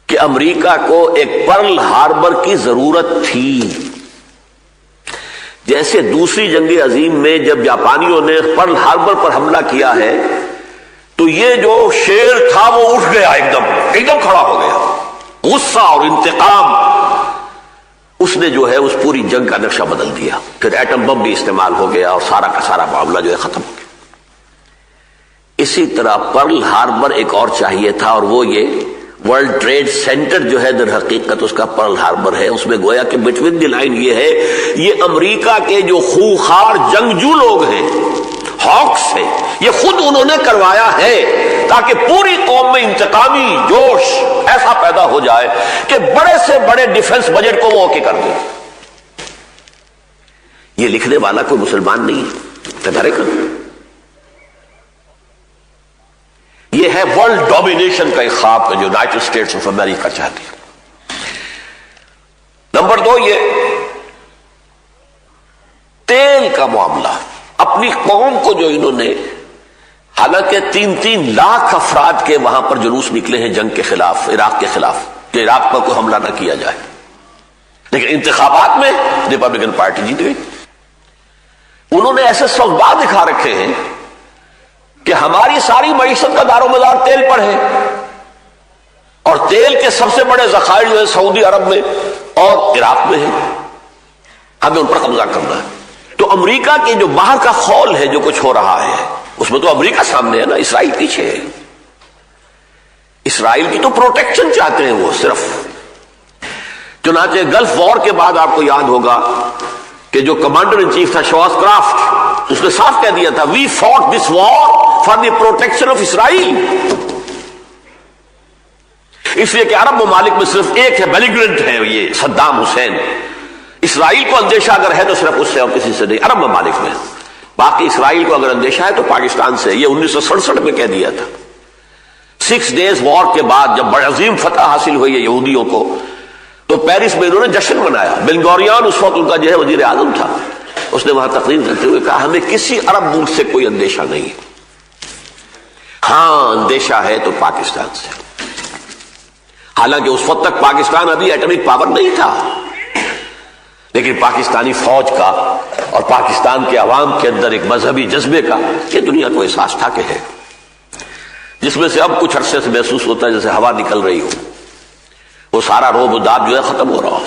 کہ امریکہ کو ایک پرل ہاربر کی ضرورت تھی. جیسے دوسری جنگ عظیم میں جب جاپانیوں نے پرل ہاربر پر حملہ کیا ہے تو یہ جو شیر تھا وہ اٹھ گیا, ایک دم کھڑا ہو گیا. غصہ اور انتقام, اس نے جو ہے اس پوری جنگ کا نقشہ بدل دیا. پھر ایٹم بم بھی استعمال ہو گیا اور سارا کا سارا معاملہ جو ہے ختم ہو گیا. اسی طرح پرل ہاربر ایک اور چاہیے تھا, اور وہ یہ ورلڈ ٹریڈ سینٹر جو ہے در حقیقت اس کا پرل ہاربر ہے. اس میں گویا کہ بٹوین دی لائن یہ ہے, یہ امریکہ کے جو خوخار جنگجو لوگ ہیں, ہاکس ہیں, یہ خود انہوں نے کروایا ہے تاکہ پوری قوم میں انتقامی جوش ایسا پیدا ہو جائے کہ بڑے سے بڑے ڈیفنس بجٹ کو وہ اوکے کر دیں. یہ لکھنے والا کوئی مسلمان نہیں ہے, امریکن. یہ ہے ورلڈ ڈومینیشن کا ایک خواب جو یونائٹڈ اسٹیٹس آف امریکہ چاہتی ہے. نمبر 2, یہ تیل کا معاملہ. اپنی قوم کو جو انہوں نے, حالانکہ 3 لاکھ افراد کے وہاں پر جلوس نکلے ہیں جنگ کے خلاف, عراق کے خلاف, کہ عراق پر کوئی حملہ نہ کیا جائے, لیکن انتخابات میں ریپبلکن پارٹی جیت گئی. انہوں نے ایسے سوگوار دکھا رکھے ہیں کہ ہماری ساری معیشت کا دار و مدار تیل پر ہے, اور تیل کے سب سے بڑے ذخائر جو ہے سعودی عرب میں اور عراق میں ہیں, ہمیں ان پر قبضہ کرنا ہے. تو امریکہ کے جو باہر کا خول ہے جو کچھ ہو رہا ہے اس میں تو امریکہ سامنے ہے نا, اسرائیل پیچھے ہے. اسرائیل کی تو پروٹیکشن چاہتے ہیں وہ صرف. چنانچہ گلف وار کے بعد آپ کو یاد ہوگا کہ جو کمانڈر ان چیف تھا شواس کرافٹ, اس نے صاف کہہ دیا تھا we fought this war for the protection of Israel. اس لیے کہ عرب ممالک میں صرف ایک ہے, بیلیگرنٹ ہے, یہ صدام حسین. اسرائیل کو اندیشہ اگر ہے تو صرف اس سے اور کسی سے نہیں, عرب ممالک میں. باقی اسرائیل کو اگر اندیشہ ہے تو پاکستان سے. یہ 1967 میں کہہ دیا تھا. 6 days وار کے بعد جب بڑی عظیم فتح حاصل ہوئی ہے یہودیوں کو, تو پیرس میں انہوں نے جشن منایا. بن گوریان اس وقت ان کا جو ہے وزیر اعظم تھا, اس نے وہاں تقریر کرتے ہوئے کہا ہمیں کسی عرب ملک سے کوئی اندیشہ نہیں, ہاں اندیشہ ہے تو پاکستان سے. حالانکہ اس وقت تک پاکستان ابھی ایٹمک پاور نہیں تھا, لیکن پاکستانی فوج کا اور پاکستان کے عوام کے اندر ایک مذہبی جذبے کا یہ دنیا کو احساس تھا کہ ہے. جس میں سے اب کچھ عرصے سے محسوس ہوتا ہے جیسے ہوا نکل رہی ہو، وہ سارا روب و داب جو ہے ختم ہو رہا ہو۔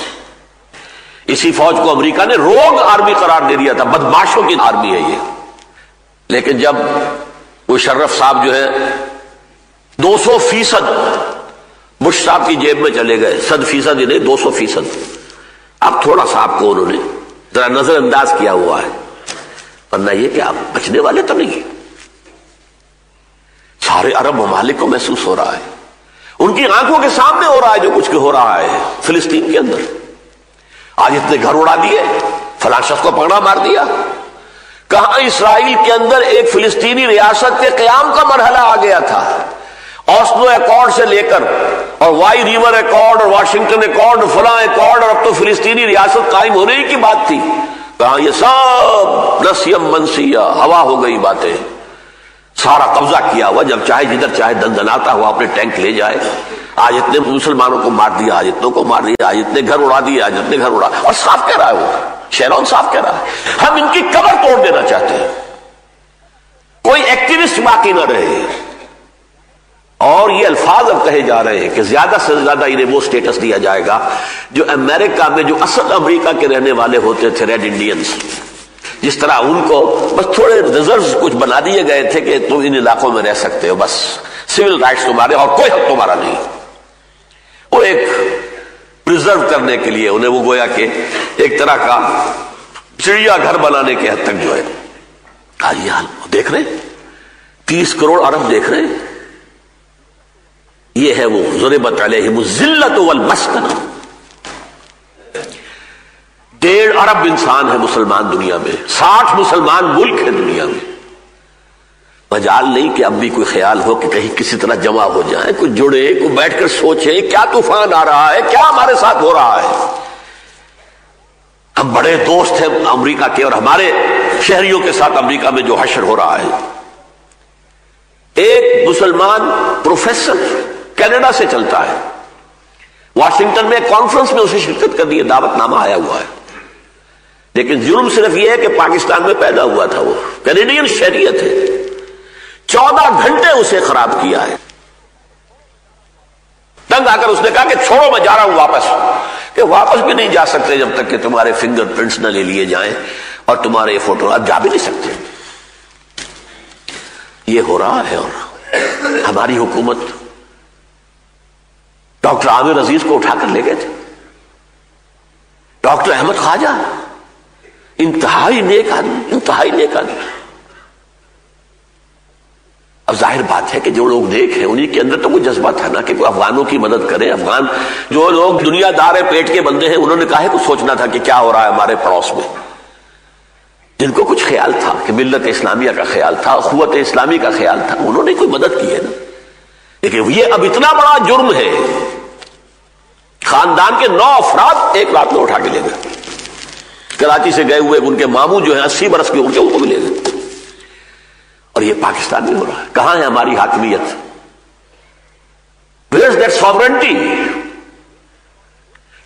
اسی فوج کو امریکہ نے روگ آرمی قرار دے دیا تھا، بدماشوں کی آرمی ہے یہ۔ لیکن جب وہ شرف صاحب جو ہے 200% بش صاحب کی جیب میں چلے گئے، 100% ہی نہیں 200%، اب تھوڑا سا آپ کو انہوں نے ذرا نظر انداز کیا ہوا ہے، ورنہ یہ کہ آپ بچنے والے تو نہیں۔ سارے عرب ممالک کو محسوس ہو رہا ہے، ان کی آنکھوں کے سامنے ہو رہا ہے جو کچھ ہو رہا ہے فلسطین کے اندر۔ آج اتنے گھر اڑا دیے، فلاں شخص کو پکڑا مار دیا۔ کہاں اسرائیل کے اندر ایک فلسطینی ریاست کے قیام کا مرحلہ آ گیا تھا، اوسلو ایکارڈ سے لے کر اور وائی ریور ایکارڈ اور واشنگٹن ایکارڈ فلاں ایکارڈ، اور اب تو فلسطینی ریاست قائم ہونے ہی کی بات تھی۔ کہاں یہ سب نسیم منسیہ ہوا ہو گئی باتیں، سارا قبضہ کیا ہوا، جب چاہے جدھر چاہے دندناتا ہوا اپنے ٹینک لے جائے۔ آج اتنے مسلمانوں کو مار دیا، آج اتنوں کو مار دیا، آج اتنے گھر اڑا دیے، آج اتنے گھر اڑا، اور صاف کہہ رہا ہے وہ شیرون صاف کہہ رہا ہے ہم ان کی قبر توڑ دینا چاہتے ہیں، کوئی ایکٹیوسٹ باقی نہ رہے۔ اور یہ الفاظ اب کہے جا رہے ہیں کہ زیادہ سے زیادہ انہیں وہ سٹیٹس دیا جائے گا جو امریکہ میں جو اصل امریکہ کے رہنے والے ہوتے تھے، ریڈ انڈینز، جس طرح ان کو بس تھوڑے ریزروز کچھ بنا دیے گئے تھے کہ تم ان علاقوں میں رہ سکتے ہو، بس سول رائٹس تمہارے اور کوئی حق تمہارا نہیں۔ وہ ایک پریزرو کرنے کے لیے انہیں وہ گویا کہ ایک طرح کا چڑیا گھر بنانے کے حد تک جو ہے آج یہ حال دیکھ رہے ہیں۔ 30 کروڑ عرب دیکھ رہے ہیں، یہ ہے وہ ضربت علیہم الذلۃ والمسکنہ۔ 1.5 ارب انسان ہے مسلمان دنیا میں، 60 مسلمان ملک ہے دنیا میں۔ مجال نہیں کہ اب بھی کوئی خیال ہو کہ کہیں کسی طرح جمع ہو جائیں، کوئی جڑے، کوئی بیٹھ کر سوچیں کیا طوفان آ رہا ہے، کیا ہمارے ساتھ ہو رہا ہے۔ ہم بڑے دوست ہیں امریکہ کے، اور ہمارے شہریوں کے ساتھ امریکہ میں جو حشر ہو رہا ہے۔ ایک مسلمان پروفیسر کینیڈا سے چلتا ہے، واشنگٹن میں ایک کانفرنس میں اسے شرکت کرنی ہے، دعوت نامہ آیا ہوا ہے، لیکن جرم صرف یہ ہے کہ پاکستان میں پیدا ہوا تھا، وہ کینیڈین شہریت ہے۔ 14 گھنٹے اسے خراب کیا ہے، تنگ آ کر اس نے کہا کہ چھوڑو میں جا رہا ہوں واپس، کہ واپس بھی نہیں جا سکتے جب تک کہ تمہارے فنگر پرنٹس نہ لے لیے جائیں اور تمہارے فوٹو، اب جا بھی نہیں سکتے۔ یہ ہو رہا ہے، اور ہماری حکومت ڈاکٹر عامر عزیز کو اٹھا کر لے گئے تھے، ڈاکٹر احمد خواجہ انتہائی نیک آدمی، انتہائی نیک آدمی۔ اب ظاہر بات ہے کہ جو لوگ نیک ہیں انہی کے اندر تو کوئی جذبہ تھا نا کہ کوئی افغانوں کی مدد کرے۔ افغان جو لوگ دنیا دار پیٹ کے بندے ہیں، انہوں نے کہا ہے کچھ سوچنا تھا کہ کیا ہو رہا ہے ہمارے پڑوس میں۔ جن کو کچھ خیال تھا کہ ملت اسلامیہ کا خیال تھا، قوت اسلامی کا خیال تھا، انہوں نے کوئی مدد کی ہے نا۔ لیکن یہ اب اتنا بڑا جرم ہے، خاندان کے 9 افراد ایک رات میں اٹھا کے لے گئے، کراچی سے گئے ہوئے ان کے ماموں جو ہیں 80 برس کے، ان کو بھی لے گئے، اور یہ پاکستان میں ہو رہا ہے۔ کہاں ہے ہماری حاکمیت؟ Where is that sovereignty؟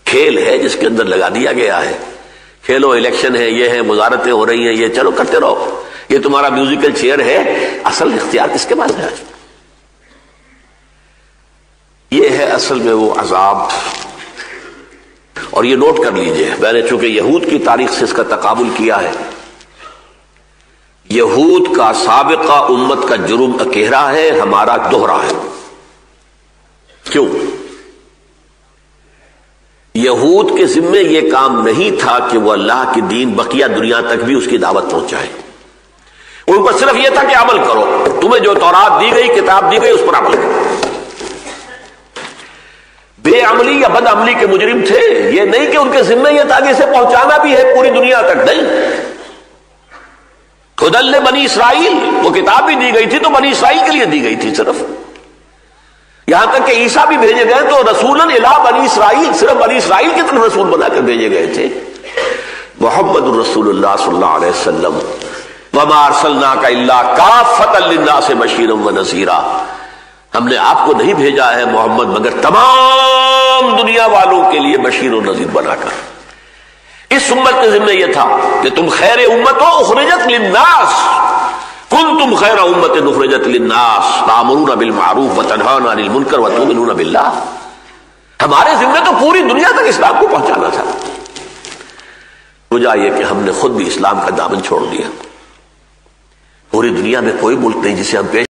کھیل ہے جس کے اندر لگا دیا گیا ہے، کھیلو، الیکشن ہے، یہ ہے، وزارتیں ہو رہی ہیں، یہ چلو کرتے رہو، یہ تمہارا میوزیکل چیئر ہے، اصل اختیار کس کے پاس ہے آج؟ یہ ہے اصل میں وہ عذاب۔ اور یہ نوٹ کر لیجئے، میں نے چونکہ یہود کی تاریخ سے اس کا تقابل کیا ہے، یہود کا سابقہ امت کا جرم اکیرا ہے، ہمارا دوہرا ہے۔ کیوں؟ یہود کے ذمے یہ کام نہیں تھا کہ وہ اللہ کی دین بقیہ دنیا تک بھی اس کی دعوت پہنچائے، ان پر صرف یہ تھا کہ عمل کرو، تمہیں جو تورات دی گئی، کتاب دی گئی، اس پر عمل کرو۔ بے عملی یا بد عملی کے مجرم تھے، یہ نہیں کہ ان کے ذمے یہ تھا کہ اسے پہنچانا بھی ہے پوری دنیا تک، نہیں۔ خدل بنی اسرائیل، وہ کتاب بھی دی گئی تھی تو بنی اسرائیل کے لیے دی گئی تھی صرف، یہاں تک کہ عیسیٰ بھی بھیجے گئے تو رسولاً الی بنی اسرائیل، صرف بنی اسرائیل کی طرف رسول بنا کر بھیجے گئے تھے۔ محمد الرسول اللہ صلی اللہ علیہ وسلم وما ارسلناک الا کافۃ للناس بشیرا ونذیرا، ہم نے آپ کو نہیں بھیجا ہے محمد مگر تمام دنیا والوں کے لیے بشیر و نذیر بنا کر۔ اس امت کے ذمہ یہ تھا کہ تم خیر امت ہو، اخرجت للناس، کنتم خیر امۃ اخرجت للناس تأمرون بالمعروف وتنہون عن المنکر وتؤمنون باللہ. ہمارے ذمہ تو پوری دنیا تک اسلام کو پہنچانا تھا. وجہ یہ کہ ہم نے خود بھی اسلام کا دامن چھوڑ دیا. پوری دنیا میں کوئی ملک نہیں جسے ہم پیش